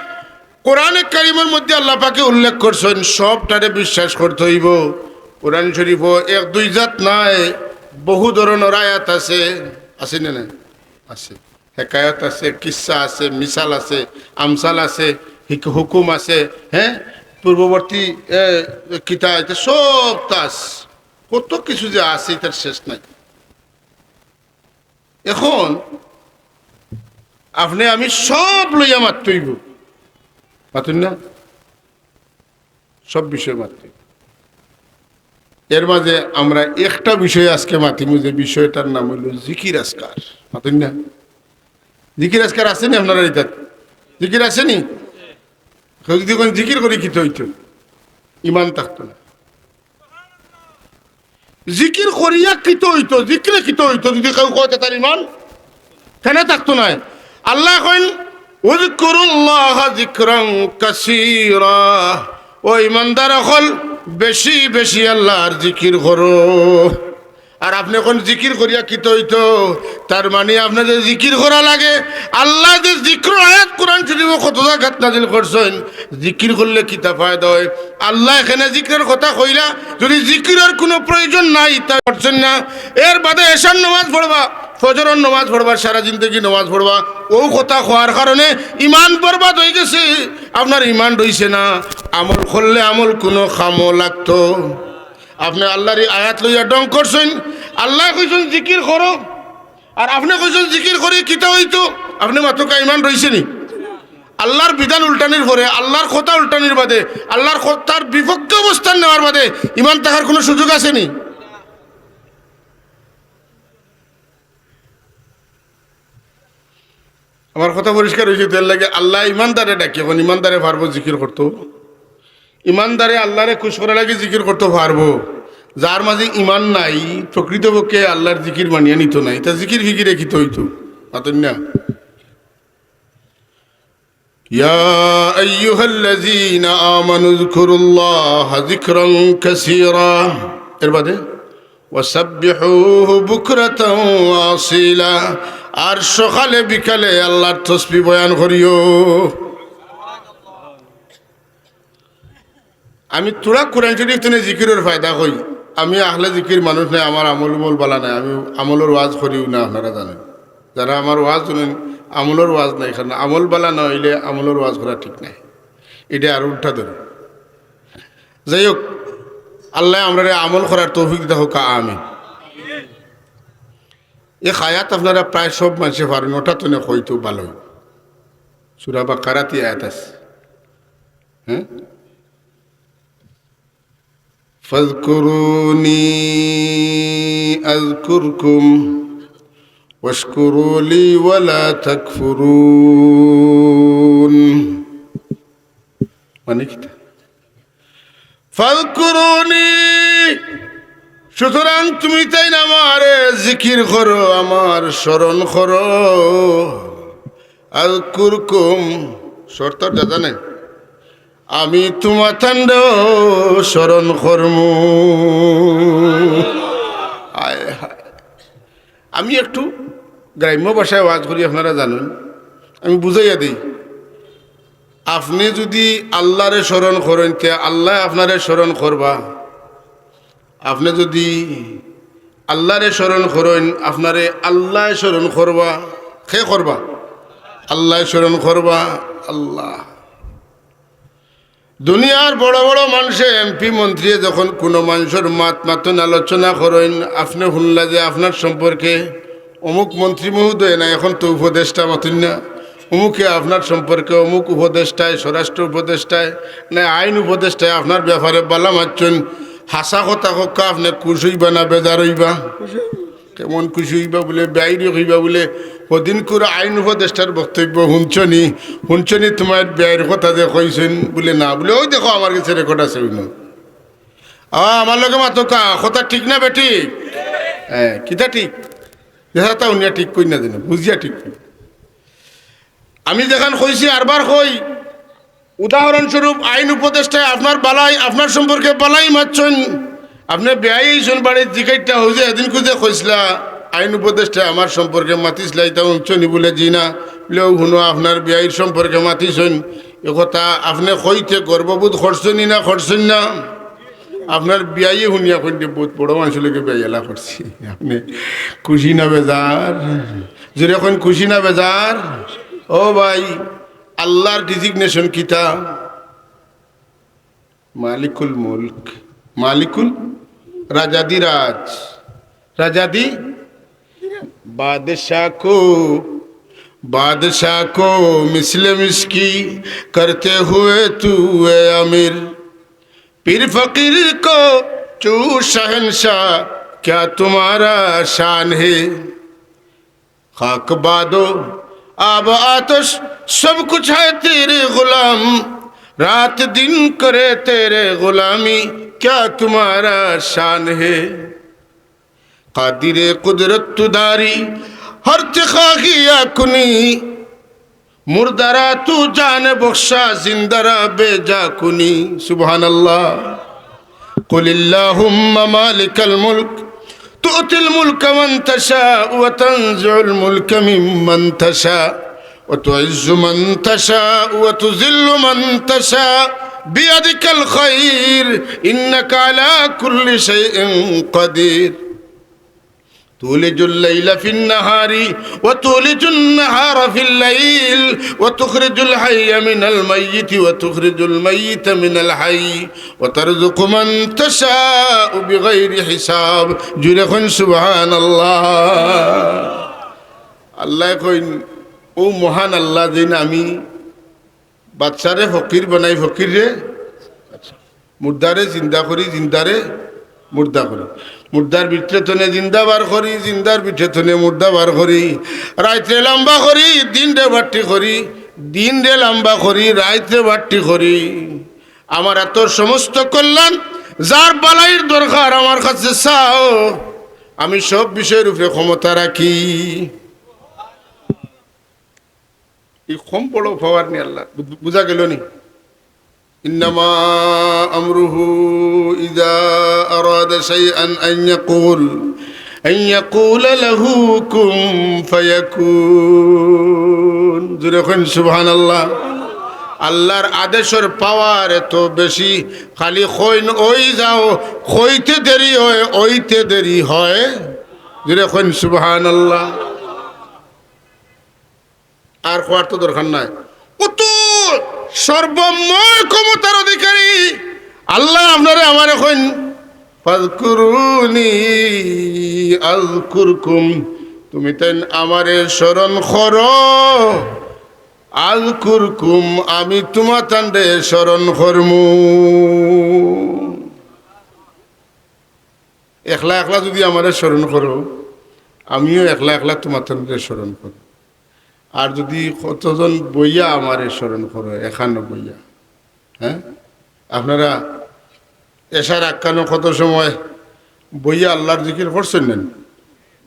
কোরআনে কারিমের মধ্যে আল্লাহ পাকে উল্লেখ করছেন সবটারে বিশ্বাস করতে হইব কোরআন শরীফ এক দুই জাত নাই বহু ধরনের আয়াত আছে না আছে হেকায়ত আছে কিসসা আছে মিসাল আছে আমসাল আছে হুকুম আছে হ্যাঁ পূর্ববর্তী কিতাব এটা সব তাস কত কিছু যে আছে তার শেষ নাই এখন আপনি আমি সব লইয়া মাত্রইব মাতুন না সব বিষয় মাত্রই এর মাঝে আমরা একটা বিষয় আজকে মাতিমু যে বিষয়টার নাম হইল জিকির আজকার মাতুন না জিকির আজকার আসেনি আপনারা এটা জিকির আসেনি যদি কোন জিকির করে কি হইতো ইমান থাকতো না জিকির করিয়া কিত হইতো জিকিরে কিত হইতো যদি কেউ কয় তার ইমান কেন থাকতো না আল্লাহ কইন উযকুরুল্লাহ যিকরান কাসীরা ও ইমানদার হল বেশি বেশি আল্লাহর জিকির করো। আর আপনি এখন জিকির করিয়া কিত হইতো, তার মানে আপনাদের জিকির করা লাগে। আল্লাহ যে জিক্র আয়াত কোরআন শরীফ কত জায়গাত নাজিল করছেন, জিকির করলে কিতা ফায়দা হয়। আল্লাহ এখানে জিকিরের কথা কইলা, যদি জিকিরের কোনো প্রয়োজন নাই তা করছেন না। এর বাদে এশার নামাজ পড়বা, ফজরের নামাজ পড়বা, সারা জিন্দগি নামাজ পড়বা, ও কথা হওয়ার কারণে ইমান বরবাদ হয়ে গেছে। আপনার ইমান রইছে না, আমল করলে আমল কোনো খামো লাগতো। আপনি আল্লাহর আয়াত লইয়া ডং করছেন, আল্লাহ কইছেন জিকির করো, আর আপনি কইছেন জিকির করে কিতা হইতো। আপনি মাত্র ইমান রইছেনি। আল্লাহর বিধান উল্টানির পরে, আল্লাহর কথা উল্টানির বাদে, আল্লাহর কথার বিপক্ষে অবস্থান নেওয়ার বাদে ইমান থাকার কোনো সুযোগ আসেনি। আমার কথা পরিষ্কার হয়েছে। তেল লাগে আল্লাহ ইমানদারে ডাকি, এখন ইমানদারে পারবো জিকির করতো। ইমানদারে আল্লাহরে খুশ করা লাগে জিকির করতে পারবো। যার মাঝে ইমান নাই, প্রকৃতপক্ষে আল্লাহর জিকির মানিয়া নিত নাই, তা জিকির ফিকিরে খিত হইতো পাতেন না। ইয়া আইয়ুহাল্লাযীনা আমানু যকুরুল্লাহা যিকরান কাসীরা, এর বাদে ওয়াসাব্বিহুহু বুকরাতাও ওয়া আসীলা, আর সকালে বিকালে আল্লাহর তাসবিহ বয়ান করিও। আমি তোরা কোরআন শরীফ থেকে জিকিরের ফায়দা কই। আমি আহলে জিকির মানুষ নাই, আমার আমল উমল বালা নাই, আমি আমলের ওয়াজ করিও না। আপনারা জানেন, যারা আমার ওয়াজ শুনেন আমলের ওয়াজ নাই, কারণ আমল বালা না হইলে আমলের ওয়াজ করা ঠিক নাই, এটা আর উল্টা ধরে। যাই হোক, আল্লাহ আমরা আমল করার তৌফিক দিতে হোক, আমিন। এই আয়াত আপনারা প্রায় সব মানুষে পারেন, ওটা তো হয়তো ভালো। সূরা বাকারাতে আয়াত আছে, হ্যাঁ, ফাযকুরুনি আযকুরকুম ওয়াশকুরু লি ওয়ালা তাকফুরুন। মানে কি? ফাযকুরুনি, সুতরাং তুমি তাই না আমারে জিকির করো, আমার স্মরণ করো। আযকুরকুম শর্তটা জানেন, আমি তোমার থান্ড স্মরণ করমু। আমি একটু গ্রাম্য ভাষায় ওয়াজ করি, আপনারা জানেন। আমি বুঝাইয়া দিই, আপনি যদি আল্লাহরে স্মরণ করেন তে আল্লাহ আপনারে স্মরণ করবা। আপনি যদি আল্লাহরে স্মরণ করেন, আপনারে আল্লাহ স্মরণ করবা। কে করবা? আল্লাহ স্মরণ করবা। আল্লাহ দুনিয়ার বড় বড় মানুষে এমপি মন্ত্রী যখন কোনো মানুষের মাতন আলোচনা করেন, আপনি শুনলা যে আপনার সম্পর্কে অমুক মন্ত্রী মহোদয় না, এখন তো উপদেষ্টা মতন না, অমুকে আপনার সম্পর্কে অমুক উপদেষ্টায়, স্বরাষ্ট্র উপদেষ্টায় না আইন উপদেষ্টায় আপনার ব্যাপারে বালা মারছেন। হাসা কথা কক্কা আপনি খুশি হইবা না বেজার হইবা? কেমন খুশি হইবা বলে, ব্যয়ী হইবা বলে। কদিন করে আইন উপদেষ্টার বক্তব্য শুনছনি, তোমার ব্যয়ের কথা যে কইছেন বলে, না বলে, ওই দেখো আমার কাছে রেকর্ড আছে। আমার লগে মাতো কা কথা ঠিক না বেটি? হ্যাঁ, কিতা ঠিক? তা উনিয়া ঠিক কই না জানে, বুঝিয়া ঠিক। আমি যেখান কইছি আরবার কই, উদাহরণস্বরূপ আইন উপদেষ্টায় আপনার বালাই, আপনার সম্পর্কে বালাই মারছেন, আপনি বেয়াইছেন বাড়ির জিকাইটা হয়েছে। এদিন খুঁজে কইসলা আইন উপদেষ্টায় আমার সম্পর্কে মাতিসলাই, তা উঞ্চনি বলে জি না বলেও শুনো আপনার বেয়াইর সম্পর্কে মাতিছেন। এ কথা আপনি কইতে গর্ববোধ করছেনই না করছেন না? আপনার বিয়াইয়ে শুনিয়া কইতে বহুত বড় মানুষলৈকে বেয়ালা করছি। আপনি খুশি না বেজার? যদি এখন খুশি না বেজার? ও ভাই, আল্লাহর ডিজিগনেশন কিতা? মালিকুল মুলক, মালিকুল রাজাদি রাজ, রাজাদি बादशाह को मिसले मिसकी करते हुए तू है अमीर, पीर फकीर को तू शहंशाह, क्या तुम्हारा शान है? खाक बादो आब आतश सब कुछ है तेरे गुलाम, रात दिन करे तेरे गुलामी, क्या तुम्हारा शान है? कादिरे कुदरत तुदारी हर खागिया कुनी, मुर्दारा तू जान बख्शा जिंदरा बेजा कुनी। सुबहान अल्लाह। কুলিল্লাহুম্মা মালিকাল মুলক তু'তিল মুলকা মান তাশাউ ওয়া তানজিউল মুলকা মিম্মান তাশাউ ওয়া তু'ইজ্জু মান তাশাউ ওয়া তুযিল্লু মান তাশাউ বিয়াদিকাল খায়র ইন্নাকা আলা কুল্লি শাইইন কাদির تولج الليل في النهار وتولج النهار في الليل وتخرج الحي من الميت وتخرج الميت من الحي وترزق من تشاء بغير حساب جرخن سبحان الله الله কইন ও মহান আল্লাহ যেন আমি বাচ্চারে ফকির বানাই ফকির রে মুর্দারে জিন্দা করি জিন্দারে মুর্দা করি মুর্দার ভিতরে তনে জিন্দা বার করি জিন্দার ভিতরে তনে মুর্দা বার করি রাইতে লম্বা করি দিন রে বাট্টি করি দিন রে লম্বা করি রাইতে বাট্টি করি আমার এত সমস্ত কল্যাণ যার বালাইয়ের দরকার আমার কাছে চাও আমি সব বিষয়ের উপরে ক্ষমতা রাখি এই কম বড় পাওয়ার নি আল্লাহ বুঝা গেল নি إنما أمره إذا أراد شيئا أن يقول له كن فيكون سبحان الله আল্লাহর আদেশের পাওয়ার এত বেশি খালি কইন ওই যাও কইতে দেরি হয় ওইতে দেরি হয় যেরকম সুবহানাল্লাহ আর কোয়ার তো দরকার নাই কত সর্বময় ক্ষমতার অধিকারী আল্লাহ আপনারে আমার এখন ফাযকুরুনি আযকুরকুম তুমি তাই আমারে স্মরণ করো আযকুরকুম আমি তোমার তান্ডে স্মরণ করমু একলা একলা যদি আমারে স্মরণ করো আমিও একলা একলা তোমার তান্ডে স্মরণ করব আর যদি কতজন বইয়া আমার স্মরণ করো এখানো বইয়া হ্যাঁ আপনারা এসার আখ্যানো কত সময় বইয়া আল্লাহর জিকির করছেন নেন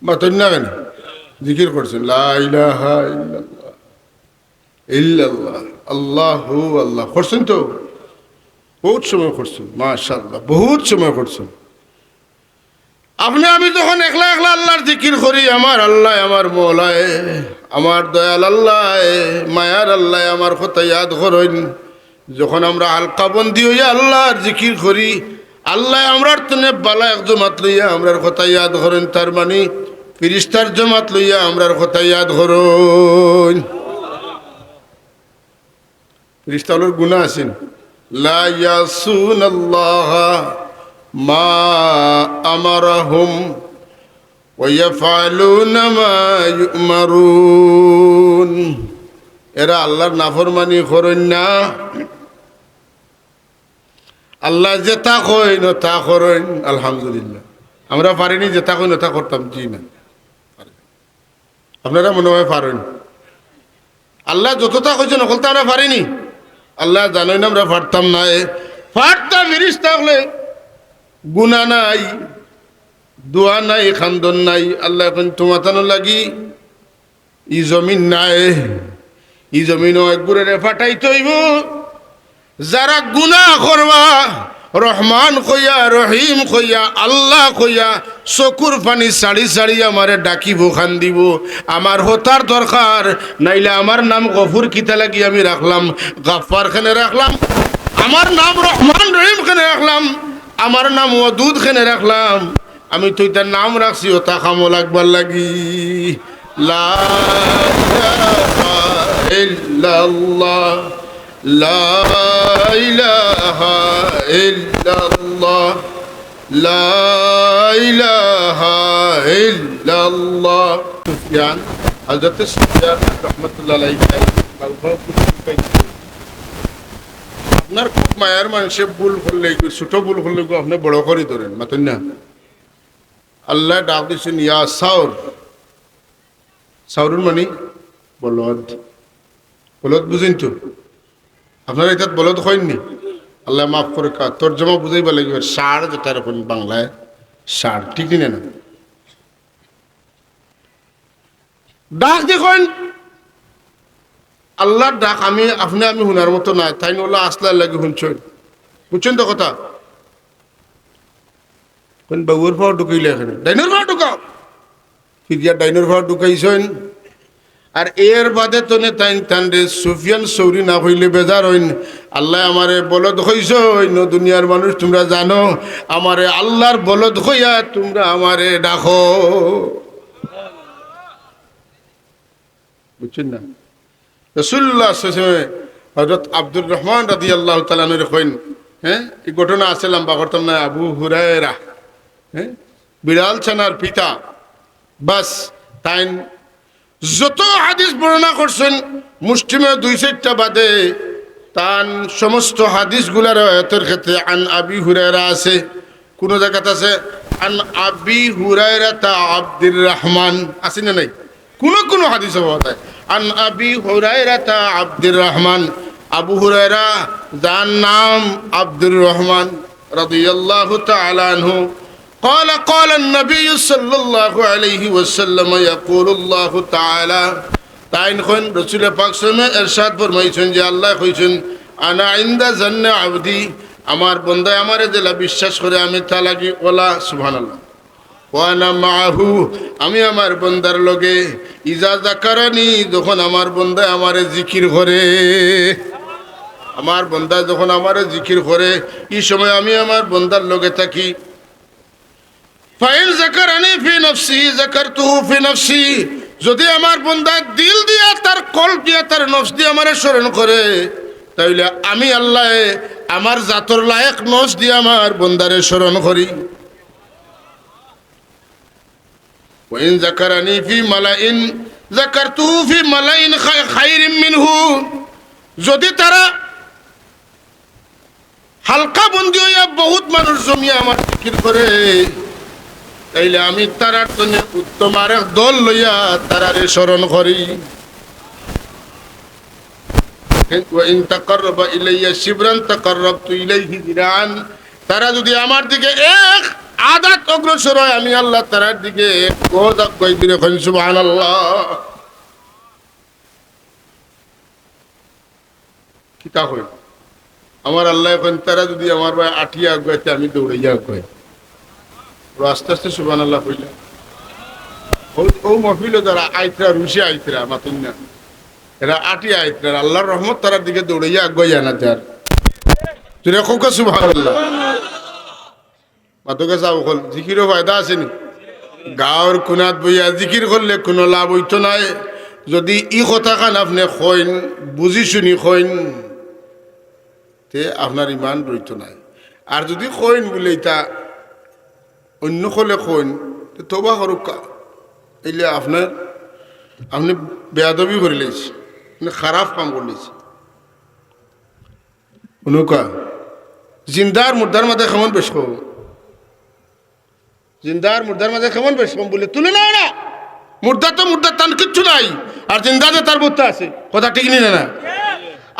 বা তৈরি না কেন জিকির করছেন লা ইলাহা ইল্লাল্লাহ ইল্লাল্লাহ আল্লাহু আল্লাহ করছেন তো বহুত সময় করছেন মাশাআল্লাহ বহুত সময় করছেন আপনি আমি যখন একলা একলা আল্লাহর জিকির করি আমার আল্লাহ আমার মৌলায় আমার দয়াল আল্লাহ মায়ার আল্লাহ আমার কথা ইয়াদ করেন যখন আমরা হালকা বন্দি হইয়া আল্লাহর জিকির করি আল্লাহ আমরার তনে বালা এক জমাত লইয়া আমরার কথা ইয়াদ করেন তার মানে ফিরিস্তার জমাত লইয়া আমরার কথা ইয়াদ করেন ফিরিস্তাগুলোর গুনাহ আছেন লা ইয়াসুনাল্লাহ মা আমারহুম ويفعلون ما يؤمرون এরা আল্লাহর নাফরমানি করেন না আল্লাহ যে তা কইন তা করেন আলহামদুলিল্লাহ আমরা পারিনি যে তা কইন তা করতাম জি না আপনারা মনে হয় পারেন আল্লাহ যতটা কইছে নকল তা আমরা পারিনি আল্লাহ জানেন আমরা পারতাম না পারতাম ফিরিস্তা হলে গুনাহ নাই দোয়া নাই খান্দন নাই আল্লাহ এখন তোমাতানো লাগি ই জমিন নাই ই জমিনও একগুরে ফাটাই তৈব যারা গুনাহ করবা রহমান কইয়া রহিম কইয়া আল্লাহ কইয়া চকুর পানি সাড়ি সাড়ি আমারে ডাকিব খান দিব আমার হতার দরকার নাইলে আমার নাম গফুর কিতা লাগি আমি রাখলাম গাফফার খানে রাখলাম আমার নাম রহমান রহিম খানে রাখলাম আমার নাম ওয়াদুদ খানে রাখলাম আমি তো তার নাম রাখছি ওটা খামো লাগবার লাগি লা ইলাহা ইল্লাল্লাহ লা ইলাহা ইল্লাল্লাহ লা ইলাহা ইল্লাল্লাহ সুফিয়ান হযরত সুফিয়ান রাহমাতুল্লাহ আলাইহি আপনার খুব মায়ার মানুষে ভুল করলে ছোট ভুল করলে আপনি বড় করে ধরেন মাতেন না আল্লাহ ডাক দিয়েছেন ইয়া সাউর সাউরুর মানে বলদ বলদ বুঝেন তো আপনারা এটা বলদ হয়নি আল্লাহ মাফ করে তর্জমা বুঝাইবা লাগবে ষাঁড় যেটা এরকম বাংলায় ষাঁড় ঠিক না ডাক দেখুন আল্লাহর ডাক আমি আপনি আমি শোনার মতো নাই তাই নলা আসলার লাগে শুনছেন বুঝছেন তো কথা কোন বাবুর ভাও ঢুকাইলে এখানে ডাইনোর ভাও ঢুকাও ফিরিয়া ডাইনোর ভাও ঢুকাইছেন আর এর বাদে তনে তাইন তানরে সুফিয়ান সৌরি না হইলে বেজার হইন আল্লাহ আমারে বলদ হইছ দুনিয়ার মানুষ তোমরা জানো আমারে আল্লাহর বলদ হইয়া তোমরা আমারে ডাকো বুঝছেন না রাসূলুল্লাহ সাল্লাল্লাহু আলাইহি হযরত আব্দুর রহমান রাদিয়াল্লাহু তাআলা আনহু কইন হ্যাঁ এই ঘটনা আছে লম্বা করতাম না আবু হুরায়রা হ্যাঁ বিলাল ছানার পিতা বাস তাইন যত হাদিস বর্ণনা করছেন মুসলিমে 2-4টা বাদে তান সমস্ত হাদিসগুলার রাওয়ায়াতের ক্ষেত্রে আন আবি হুরায়রা আছে কোন জায়গাতে আছে আন আবি হুরায়রা তা আব্দুর রহমান আছে না নাই কোন হাদিসে পাওয়া যায় আন আবি হুরায়রা তা আব্দুর রহমান আবু হুরায়রা যার নাম আব্দুর রহমান রাদিয়াল্লাহু তাআলা আনহু قال قال النبي صلى الله عليه وسلم يقول الله تعالى তাইন কোন রাসূল পাক সাল্লাল্লাহু আলাইহি ইরশাদ ফরমাইছেন যে আল্লাহ কইছেন আনা ইনদা জান্না আবদি আমার বান্দা আমারে যেলা বিশ্বাস করে আমি তা লাগি ওলা সুবহানাল্লাহ ওয়া আনা মাআহু আমি আমার বান্দার লগে ইজা যাকারানি যখন আমার বান্দা আমারে জিকির করে আমার বান্দা যখন আমারে জিকির করে এই সময় আমি আমার বান্দার লগে থাকি ফাইল যাকারানি ফি নফসি যাকারতুহু ফি নফসি যদি আমার বান্দা দিল দিয়া তার কলব দিয়া তার নফস দিয়া আমারে স্মরণ করে তাইলে আমি আল্লাহ আমার জাতর লায়েক নফস দিয়া আমার বান্দারে স্মরণ করি ওয়াইন যাকারানি ফি মালাইন যাকারতুহু ফি মালাইন খায়রিন মিনহু যদি তারা হালকা বন্দি হইয়া বহুত মানুষ জমিয়া আমার জিকির করে তাইলে আমি তারার জন্য উত্তম আরেক দল লইয়া তারারে স্মরণ করি ওয়াইন তাকাররাবা ইলাইয়া শিবরান তাকাররাবতু ইলাইহি যিরান তারা যদি আমার দিকে এক আদাত অগ্রসর হয় আমি আল্লাহ তারার দিকে এক গজ আগাই দিলে সুবহানাল্লাহ কিতা হই আমার আল্লাহ এখন তারা যদি আমার ভাই আঠিয়া আগাইতে আমি দৌড়াইয়া আগাই আস্তে আস্তে সুবহানাল্লাহ কইলা ও মহফিল যারা আইতরা রুশি আইতরা মাতুন না এরা আটি আইতরা আল্লাহর রহমত তারার দিকে দৌড়াইয়া আগাইয়া না যার তুই কোক সুবহানাল্লাহ মাতুকে যাও হল জিকিরও ফায়দা আছে নি গাঁৱৰ কোনাত বইয়া জিকির করলে কোনো লাভ হইতো নাই যদি ই কথা খান আপনি কইন বুঝি শুনি কইন তে আপনার ইমান রইতো নাই আর যদি কইন বলে তা অন্য কলে কইন তবা করুক এলে আপনি বেয়াদবি করে লেছি আপনি খারাপ কাম করে লেছি অনুকা জিন্দার মুর্দার মাঝে কেমন বেশ কব জিন্দার মুর্দার মাঝে কেমন বেশ কম বলে তুলে না না মুর্দা তো মুর্দার তান কিচ্ছু নাই আর জিন্দাতে তার বুদ্ধা আছে কথা ঠিক নি না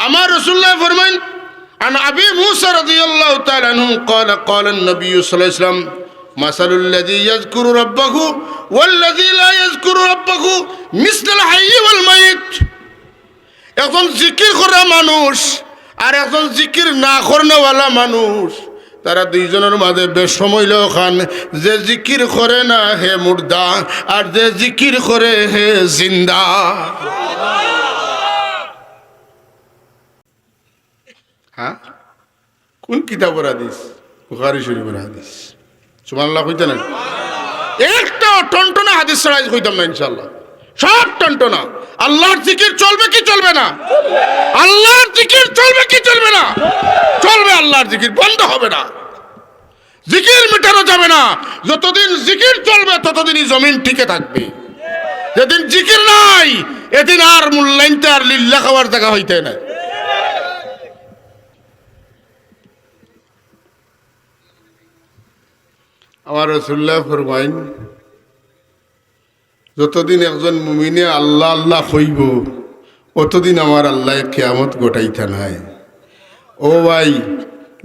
আমার রাসূলুল্লাহ ফরমান عن أبي موسى رضي الله تعالى عنه قال قال النبي صلى الله عليه وسلم مثل الذي يذكر ربه والذي لا يذكر ربه مثل الحي والميت এখন জিকির করা মানুষ আর এখন জিকির না করনেওয়ালা মানুষ তারা দুইজনের মাঝে বেশ সময় খান যে জিকির করে না হে মুর্দা আর যে জিকির করে হে জিন্দা হ্যাঁ কোন কিতাবের হাদিস বুখারী শরীফের হাদিস সুবহানাল্লাহ কইতে না একটা টনটনা হাদিস ছাড়া কইতাম না ইনশাআল্লাহ সব টনটনা আল্লাহর জিকির চলবে কি চলবে না আল্লাহর জিকির চলবে কি চলবে না চলবে আল্লাহর জিকির বন্ধ হবে না জিকির মেটানো যাবে না যতদিন জিকির চলবে ততদিনই জমিন টিকে থাকবে যেদিন জিকির নাই এদিন আর মূল্যায়নতে আর লিল্লাহ খাওয়ার জায়গা হইতে না আমার রাসূলুল্লাহ ফরমাইন যতদিন একজন মুমিনে আল্লাহ আল্লাহ হইব অতদিন আমার আল্লাহ কিয়ামত গোটাইতা নাই ও ভাই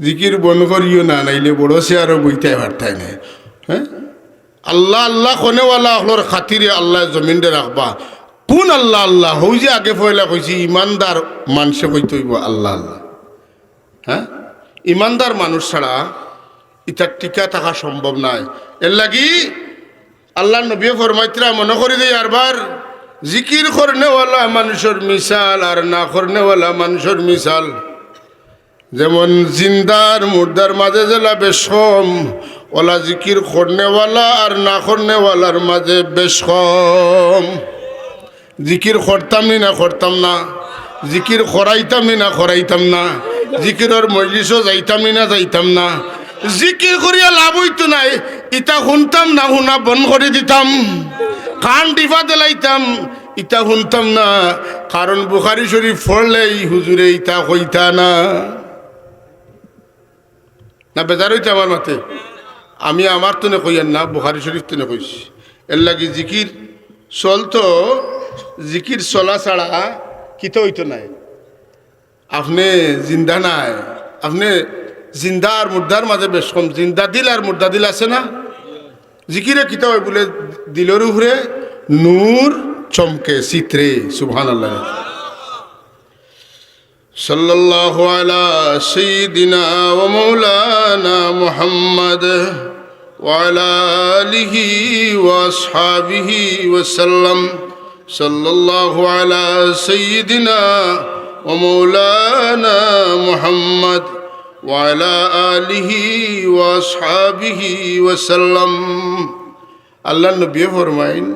জিকির বন করিও না নাইলে বড় সে আরো বইতে পারতাই না হ্যাঁ আল্লাহ আল্লাহ কোনেওয়ালা হলোর খাতিরে আল্লাহ জমিনটা রাখবা কোন আল্লাহ আল্লাহ হই যে আগে পয়লা কইছি ইমানদার মানুষে কইতে হইব আল্লাহ আল্লাহ হ্যাঁ ইমানদার মানুষ ছাড়া ইটার টিকা থাকা সম্ভব নয়। এর লাগি আল্লাহ নবী ফরমাইতরা মনে করি দেই আরবার জিকির করনেওয়ালা মানুষের মিসাল আর না করনেওয়ালা মানুষের মিসাল যেমন জিন্দার মুর্দার মাঝে জেলা বেশ কম, ওলা জিকির করনেওয়ালা আর না করনেওয়ালার মাঝে বেশ কম। জিকির করতাম না করতাম না, জিকির করাইতাম না করাইতাম না, জিকিরের মজলিসও যাইতাম না যাইতাম না, জিকির করিয়া লাভ হইতো নাই, ইটা শুনতাম না শুনা বন করে দিতাম, কান টিপা দিলাইতাম, ইটা শুনতাম না। কারণ বুখারী শরীফ পড়লেই হুজুরে ইটা কইতা না। না বেজার হইতে আমার মাতে, আমি আমার তো কইয়ান না, বুখারী শরীফ তো কইছি। এর লাগি জিকির চলতো, জিকির চলা ছাড়া কিতো হইতো নাই। আপনি জিন্দা নাই, আপনি জিন্দা আর মুর্দার মাঝে বেশ কম। জিন্দা দিল আর মুর্দা দিল আছে না, জিকিরে কিতা হয় বলে দিলের উপরে নূর চমকে চিত্রে। সুবহানাল্লাহ। সাল্লাল্লাহু আলা সাইয়্যিদিনা ওয়া মাওলানা মুহাম্মদ ওয়া আলা আলিহি ওয়া আসহাবিহি ওয়া সাল্লাম। সাল্লাল্লাহু আলা সাইয়্যিদিনা ওয়া মাওলানা মুহাম্মদ ওয়া আলা আলিহি ওয়া আসহাবিহি ওয়া সাল্লাম। আল্লাহর নবী ফরমাইন,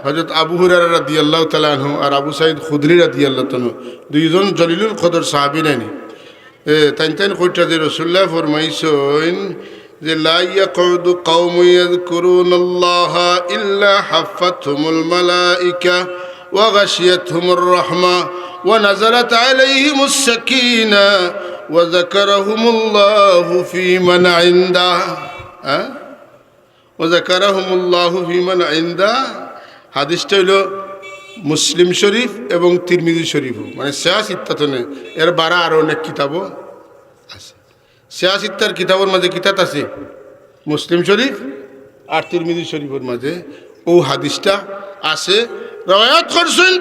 হযরত আবু হুরায়রা রাদিয়াল্লাহু তাআলা আনহু আর আবু সাঈদ খুদরি রাদিয়াল্লাহু তাআলা দুইজন জলিলুল কদর সাহাবী নানি, তাইন কইটা যে রাসূলুল্লাহ ফরমাইছেন যে লা ইয়াকুদু কওমুন ইয়াযকুরুনাল্লাহা ইল্লা হাফাতহুমুল মালায়েকা ওয়া গাশিয়াতহুমুর রাহমা ওয়া নাযালাত আলাইহিমুস সাকিনা ওয়া যাকারাহুমুল্লাহু ফী মান ইনদাহ ওয়া যাকারাহুমুল্লাহু ফী মান ইনদাহ। হাদিসটা হইল মুসলিম শরীফ এবং তিরমিজি শরীফও, মানে সিয়াসিত্তাতনে এর বারা আরও অনেক কিতাবও আছে। সিয়াসিত্তার কিতাবের মাঝে কিতাব আছে মুসলিম শরীফ আর তিরমিজি শরীফের মাঝে ও হাদিসটা আছে। রওয়ায়াত করছেন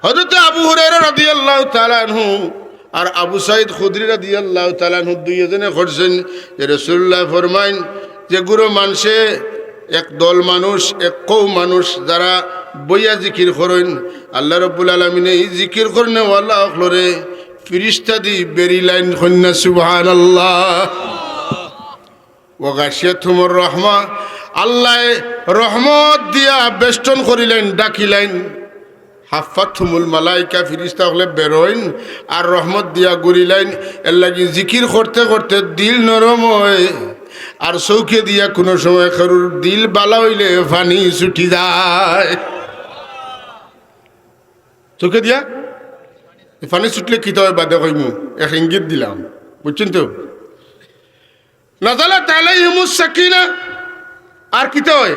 হযরত আবু হুরায়রা রাদিয়াল্লাহু তাআলা আনহু আর আবু সাঈদ খুদরি রাদিয়াল্লাহু তাআলা আনহু দুইজনে করছেন যে রাসূলুল্লাহ ফরমাইন যে গুরু মানুষে এক দল মানুষ, এক কওম মানুষ যারা বইয়া জিকির করেন, আল্লাহ রাব্বুল আলামিনে এই জিকির করনে ওয়ালা হলরে ফেরেশতা দি বেরি লাইন কন্যা সুবহানাল্লাহ। ওয়া গাশিয়াতুহুমুর রাহমা, আল্লাহ রহমত দিয়া বেষ্টন করিলেন, ডাকিলেন। হাফাতহুমুল মালায়েকা, ফেরেশতা হলে বেরোইন আর রহমত দিয়া ঘুরিলেন। এর লাগি জিকির করতে করতে দিল নরম হয়, আর চৌকে দিয়া কোনো সময় কারুর দিল বালা হইলে পানি ছুটি যায়। চৌকে দিয়া পানি ছুটলে কি হয় বাদে কইমু, এক ইঙ্গিত দিলাম, বুঝছেন তো। নাযালাত আলাইহিমুস সাকিনা, আর কিতে হয়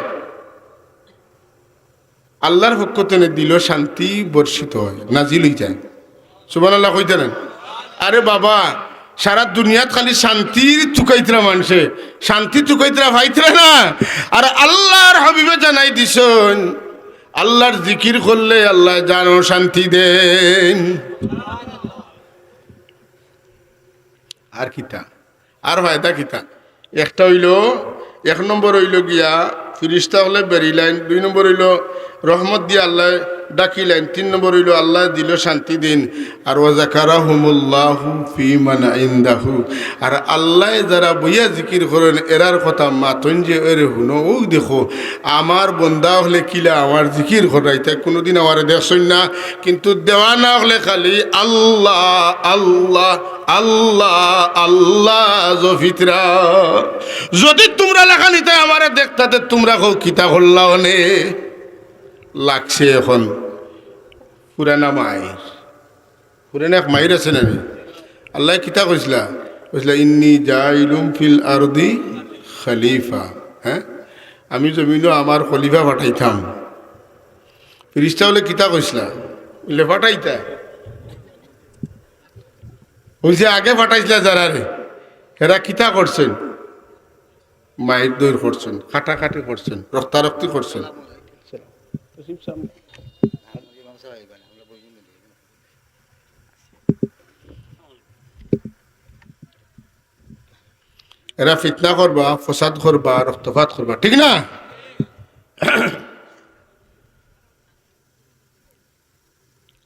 আল্লাহর পক্ষ থেকে দিল শান্তি বর্ষিত হয়, নাজিল হয়ে যায়। সুবহানাল্লাহ কইতে নেন। আরে বাবা, সারা দুনিয়াত খালি শান্তির চুকাইতরা মানুষে, শান্তি চুকাইতরা ভাইতরা না। আর আল্লাহর হাবিবে জানাই দিছেন আল্লাহর জিকির করলে আল্লাহ জানো শান্তি দেন। আর কিতা, আর ফায়দা কিতা? একটা হইল, এক নম্বর হইল গিয়া ফিরিস্তা হলে বেরিলাইন, দুই নম্বর হইল রহমত দিয়ে আল্লাহ ডাকিলেন, তিন নম্বর হইল আল্লাহ দিল শান্তি দিন। আর ওয়াজাকারাহুমুল্লাহু ফী মান ইনদাহু, আর আল্লাহ যারা বইয়া জিকির করেন এরার কথা মাতন যে এরে হুনো, ও দেখো আমার বন্দা হলে কিলা আমার জিকির করাইতে কোনোদিন আমার দেখছেন না, কিন্তু দেওয়া না হলে খালি আল্লাহ আল্লাহ আল্লাহ আল্লাহ জফিতরা। যদি তোমরা লেখা নিতে আমারে দেখতে তোমরা কো কিতা করলা অনে লাগছে। এখন পুরানা মায়ের, পুরানা এক মায়ের আছে না, আল্লাহ কিতা কইসলা, কইসলা ইন্নী জাইলুম ফিল আরদি খলিফা। আমি জমিনও আমার খলিফা পাঠাইতাম। ফিরিস্তা হলে কিতা কইসলা, বলে পাঠাইতা বলছে আগে পাঠাইছিলা যারা রে, এরা কিতা করছেন, মায়ের দৌড় করছেন, কাটাকাটি করছেন, রক্তারক্তি করছেন। এরা ফিতনা করবা, ফসাদ করবা, রক্তপাত করবা, ঠিক না?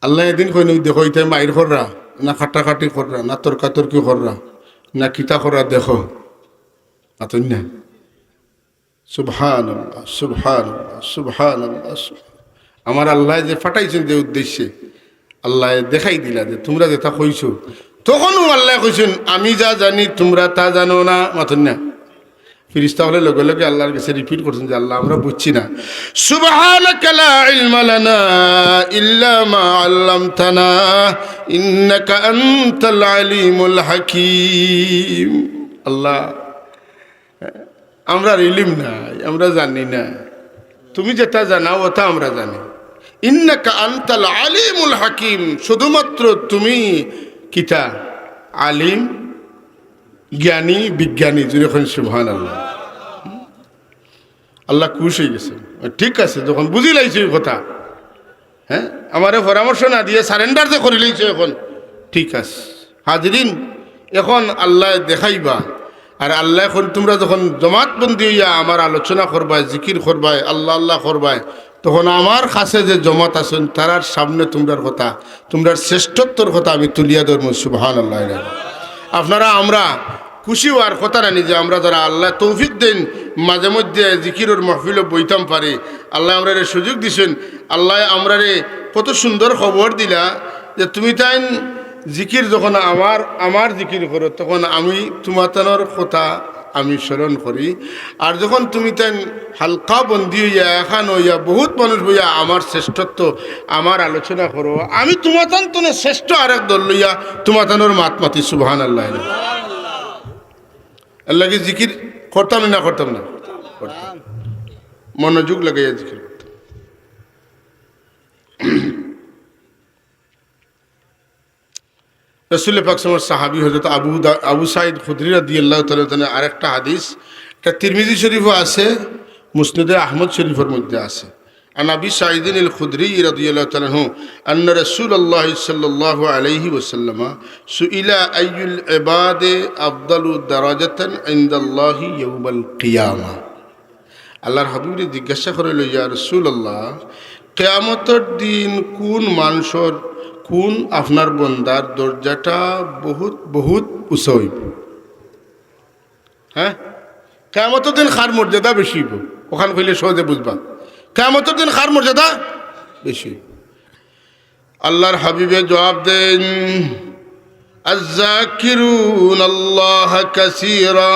আল্লাহ এদিন কইন দেখো ইতে মাইর কররা না কাটাকাটি কররা না তর্কাতর্কি কররা না কিতা কররা দেখো আতন না। সুবহানাল্লাহ সুবহানাল্লাহ সুবহানাল্লাহ। আমার আল্লাহ যে ফাটাইছেন যে উদ্দেশ্যে আল্লাহ দেখাই দিলা যে তোমরা যেটা কইছো, তখনও আল্লাহ কইছেন আমি যা জানি তোমরা তা জানো না, মাতন না। ফিরিস্তা হলে লগে লগে আল্লাহর কাছে রিপিট করছেন যে আল্লাহ আমরা বুঝছি না। সুবহানাকা লা ইলমা লানা ইল্লা মা আল্লামতানা ইন্নাকা আনতাল আলিমুল হাকীম। আল্লাহ আমরা ইলম নাই, আমরা জানি না, তুমি যেটা জানাও ওটা আমরা জানি। ইন্নাকা আনতাল আলিমুল হাকীম, শুধুমাত্র তুমি কিতা আলিম, জ্ঞানী, বিজ্ঞানী। যখন সুবহানাল্লাহ, আল্লাহ খুশি হয়ে গেছে। ঠিক আছে, যখন বুঝি লাইছে এই কথা, হ্যাঁ আমারে পরামর্শ না দিয়ে সারেন্ডার যে করে লাইছে, এখন ঠিক আছে হাজরিন, এখন আল্লাহ দেখাইবা। আর আল্লাহ এখন তোমরা যখন জমাতবন্দি হইয়া আমার আলোচনা করবাই, জিকির করবাই, আল্লাহ আল্লাহ করবাই, তখন আমার কাছে যে জমাত আছেন তারার সামনে তোমরার কথা, তোমরার শ্রেষ্ঠত্বর কথা আমি তুলিয়া ধরবো। সুবহানাল্লাহ। আপনারা আমরা খুশি হওয়ার কথা রানি যে আমরা যারা আল্লাহ তৌফিক দেন মাঝে মধ্যে জিকিরের মাহফিলও বইতাম পারি। আল্লাহ আমরা সুযোগ দিছেন। আল্লাহ আমরা কত সুন্দর খবর দিলা যে তুমি তাই জিকির যখন আমার জিকির করো, তখন আমি তোমার কথা আমি স্মরণ করি। আর যখন তুমি তাই হালকা বন্দি হইয়া এখান হইয়া বহুত মানুষ হইয়া আমার শ্রেষ্ঠত্ব আমার আলোচনা করো, আমি তোমার শ্রেষ্ঠ আরেক দল লইয়া তোমার মাত মাতি। সুবহানাল্লাহ। আল্লাহ কি জিকির করতাম না করতাম না? করতাম, মনোযোগ লাগাইয়া জিকির করতাম। রাসূল পাক সাল্লাল্লাহু সাহাবী হযরত আবু সাঈদ খুদরি রাদিয়াল্লাহু তাআলা আরেকটা হাদিস, এটা তিরমিজি শরীফও আছে, মুসনাদে আহমদ শরীফের মধ্যে আছে। عن أبي سعيد الخدري رضي الله تعالى عنه أن رسول الله صلى الله عليه وسلم سئل أي العباد أفضل درجة عند الله يوم القيامة। আল্লাহর হাবিব জিজ্ঞাসা করিল, ইয়া রাসূলুল্লাহ, কিয়ামতের দিন কোন মানুষের, কোন আপনার বন্দার দরজাটা বহুত বহুত উঁচু হইব? হ্যাঁ, কিয়ামতের দিন কার মর্যাদা বেশি হইব? ওখান কইলে সহজে বুঝবা কিয়ামতের দিন কার মর্যাদা বেশি। আল্লাহর হাবিবে জবাব দেন, আয-যাকিরুনাল্লাহ কাসীরা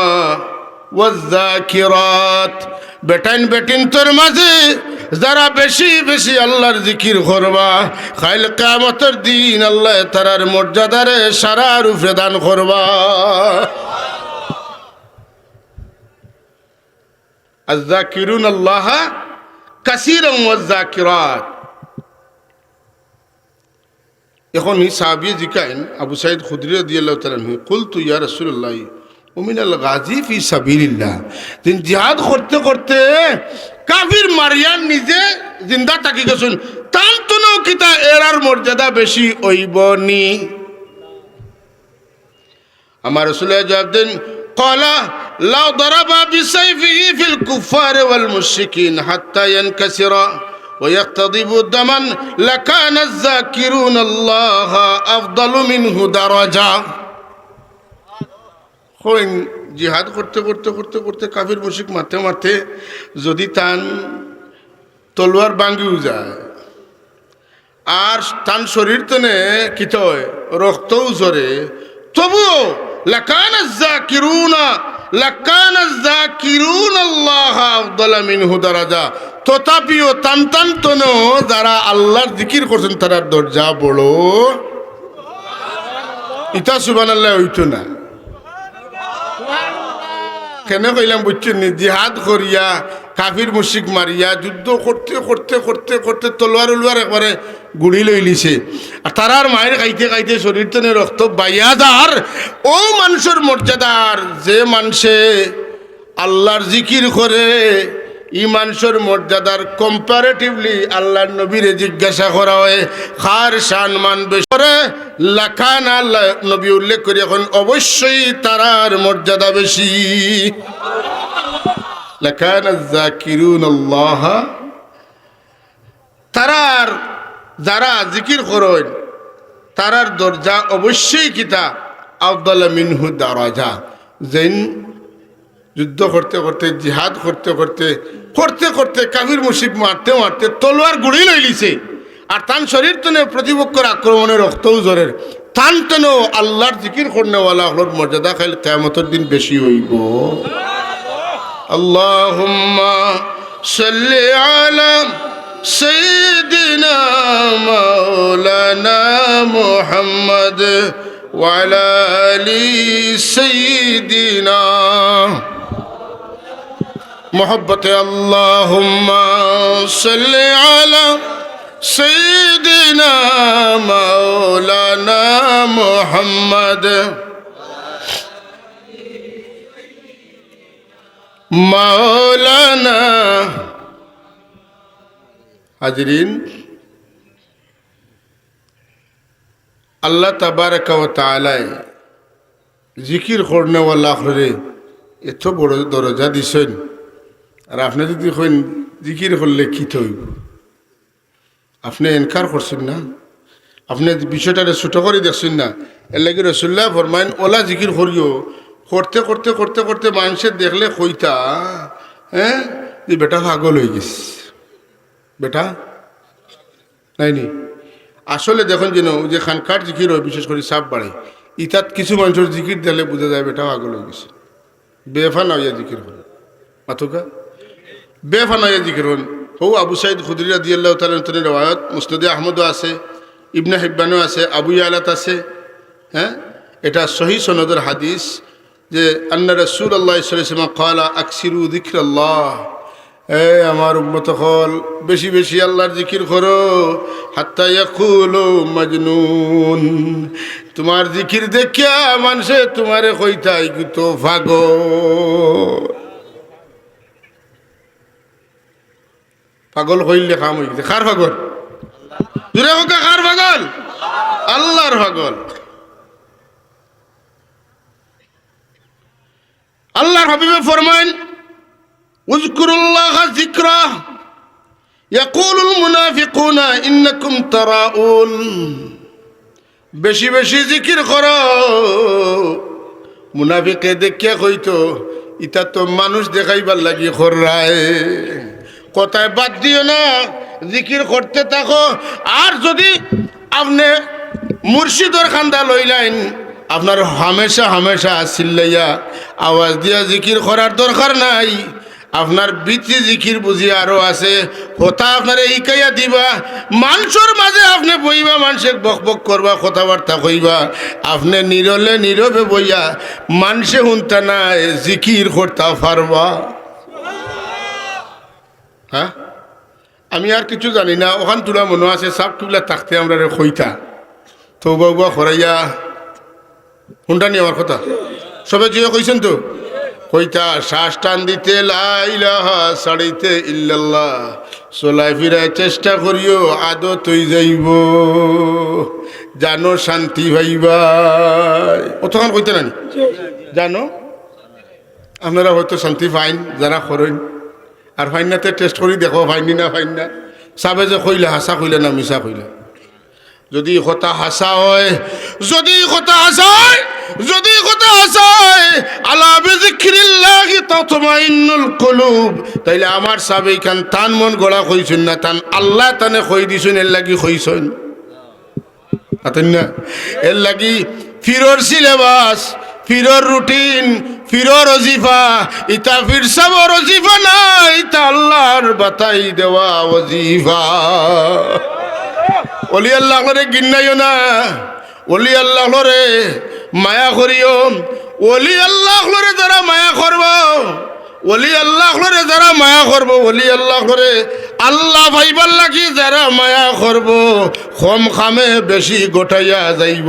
ওয়াজ-যাকিরাত। বেটিন তোর মাঝে যারা বেশি বেশি আল্লাহর জিকির করবা, কাল কিয়ামতের দিন আল্লাহ তারার মর্যাদারে সারা রূপে দান করবা। আয-যাকিরুনাল্লাহ কাসীরান ওয়াজ-যাকিরাত। এখন এই সাহাবী জিকাইন আবু সাঈদ খুদরি রাদিয়াল্লাহু তাআলা আনহু, কুলতু ইয়া রাসূলুল্লাহ ওমিনাল গাজী ফি সাবিলিল্লাহ। দিন জিহাদ করতে করতে কাফির মারিয়ান নিজে জিন্দা থাকি গেছেন, তান তুনো কিতা এরার মর্যাদা বেশি হইব নি? আমার রাসূলুল্লাহ জবাব দেন, ক্বালা লাউ দারাবা বিসাইফিহি ফিল কুফার ওয়াল মুশরিকিন হাত্তা ইয়ানকাসিরা ওয়া ইয়াক্তাদিবু দামান লাকানা আয-যাকিরুনাল্লাহ আফদালু মিনহু দারাজা। হইন জিহাদ করতে করতে করতে করতে কাফির মুশরিক মারতে মারতে যদি তান তলোয়ার ভাঙ্গিও যায় আর তান শরীর তনে কিত হয় রক্তও ঝরে, তবুও লাকানা আয-যাকিরুনাল্লাহ আফদালু মিনহু দারাজা। তথাপিও তান তনেও যারা আল্লাহর জিকির করছেন তার দরজা বড়। ইতা সুবহানাল্লাহ হইতো না। কেন কইলাম বুঝছেন নি? জিহাদ করিয়া কাফির মুশরিক মারিয়া যুদ্ধ করতে করতে করতে করতে তলোয়ার উলওয়ার একবারে গুড়ি লইলিছে, আর তারার মায়ের খাইতে খাইতে শরীর তনে রক্ত বাইয়া যার ও মানুষের মর্যাদার যে মানুষে আল্লাহর জিকির করে ই মানুষের মর্যাদার কম্পারেটিভলি আল্লাহর নবীরে জিজ্ঞাসা করা হয় খার শান মান বেশি করে লাখান আল্লাহ নবী উল্লেখ করি এখন অবশ্যই তারার মর্যাদা বেশি লাখান যাকিরুন আল্লাহ তারার যারা জিকির করেন তারার দরজা অবশ্যই কিতা আফদাল মিনহু দারাজা যেন যুদ্ধ করতে করতে জিহাদ করতে করতে করতে করতে কাফির মুশরিক মারতে মারতে তলোয়ার গুড়ি লইলিছে আর তান শরীর তনে প্রতিপক্ষের আক্রমণের রক্তও জোরের তান তনেও আল্লাহর জিকির করনেওয়ালা হলোর মর্যাদা খাইলে কিয়ামতের দিন বেশি হইব আল্লাহুম্মা সাল্লি আলা সাইয়্যিদিনা মাওলানা মুহাম্মদ ওয়া আলা আলি সাইয়্যিদিনা محبت اللهم صل على سيدنا مولانا محمد مولانا हाजरीन अल्लाह तबारक व तआला जिकिर करने वाला रे এত বড় দরজা দিছেন আর আপনি যদি কইন জিকির করলে কি হইব আপনি এনকার করছেন না আপনি বিষয়টারে ছোট করে দেখছেন না এর লাগি রাসূলুল্লাহ ফরমাইন ওলা জিকির করিও করতে করতে করতে করতে মানুষের দেখলে কইতা যে বেটা পাগল হয়ে গেছে বেটা নাইনি আসলে দেখুন যেন যে খানকার জিকির হয় বিশেষ করে সাপ বাড়ে ইতাত কিছু মানুষের জিকির দিলে বোঝা যায় বেটা পাগল হয়ে গেছে বেফানা হইয়া জিকির হন মাথুকা বেফানা হইয়া জিকির হন হৌ আবু সাইদ খুদরি রাদিয়াল্লাহু তাআলা তার রওয়ায়াত মুসনাদে আহমদও আছে ইবনে হিব্বানও আছে আবু ইয়ালাত আছে হ্যাঁ এটা সহি সনদের হাদিস যে আন্না রাসূলুল্লাহ সাল্লাল্লাহু আলাইহি ওয়াসাল্লাম ক্বালা আকসিরু যিকরাল্লাহ আমার উম্মত হল বেশি বেশি আল্লাহর জিকির করো হাত্তা ইয়াকুলু মাজনুন তোমার জিকির দেখিয়া মানুষে তোমারে কইতাই তো পাগল কইলে কাম হই গেছে কার পাগল জুরে হোক কার পাগল আল্লাহর পাগল আল্লাহর হাবিবে ফরমান اذكروا الله ذكرا يقول المنافقون انكم تراؤون বেশি বেশি জিকির করো মুনাফিকে দেখিয়া কইতো ইতা তো মানুষ দেখাইবার লাগি খররায় কথায় বাদ দিও না জিকির করতে থাকো আর যদি আপনি মুর্শিদর খান্দা লইলেন আপনার হামেশা হামেশা চিল্লাইয়া আওয়াজ দিয়া জিকির করার দরকার নাই আপনার বিচি জিকির বুঝি আরো আছে কথা আপনারে ইকাইয়া দিবা মানুষের মাঝে আপনি বইবা মানুষের বক বক করবা কথাবার্তা কইবা আপনি নীরলে নীরবে বইয়া মানুষে শুনতা নাই জিকির করতে পারবা হ্যাঁ আমি আর কিছু জানি না ওখান তোলা মনে আছে সব কিবলা থাকতে আমরা কইতা তৌবা উবা করাইয়া শুনটা নি আমার কথা সবে যে কইছেন তো কইতা শ্বাস টান দিতে লা ইলাহা ছাড়িতে ইল্লাল্লাহ চলাই ফিরায় চেষ্টা করিও আদত হই যাইব জানো শান্তি পাইবা অতক্ষণ কইতে নানি জানো আপনারা হয়তো শান্তি পাইন যারা করেন আর ফাইন নাতে টেস্ট করি দেখো ফাইনি না ফাইন না চাবে যে কইলে হাসা কইলে না মিছা কইলে যদি কথা হাসা হয় যদি কথা হাসা হয় যদি কথা হাসা হয় আলা বিযিকরিল্লাহি তাতমাইন্নুল কুলুব তাইলে আমার সাবে কান তান মন গড়া কইছেন না তান আল্লাহ তানে কই দিছেন এর লাগি কইছেন আতেন না এর লাগি ফিরর সিলেবাস ফিরর রুটিন ফিরর ওজিফা ইতা ফির সব ওজিফা না ইতা আল্লাহর বাতাই দেওয়া ওজিফা ওলি আল্লাহ রে গিন্নাইও না ওলি আল্লাহ রে মায়া করিও ওলি আল্লাহ রে যারা মায়া করব ওলি আল্লাহ রে যারা মায়া করব ওলি আল্লাহ রে আল্লাহ ভাইবার লাগি যারা মায়া করব কম খামে বেশি গোটাইয়া যাইব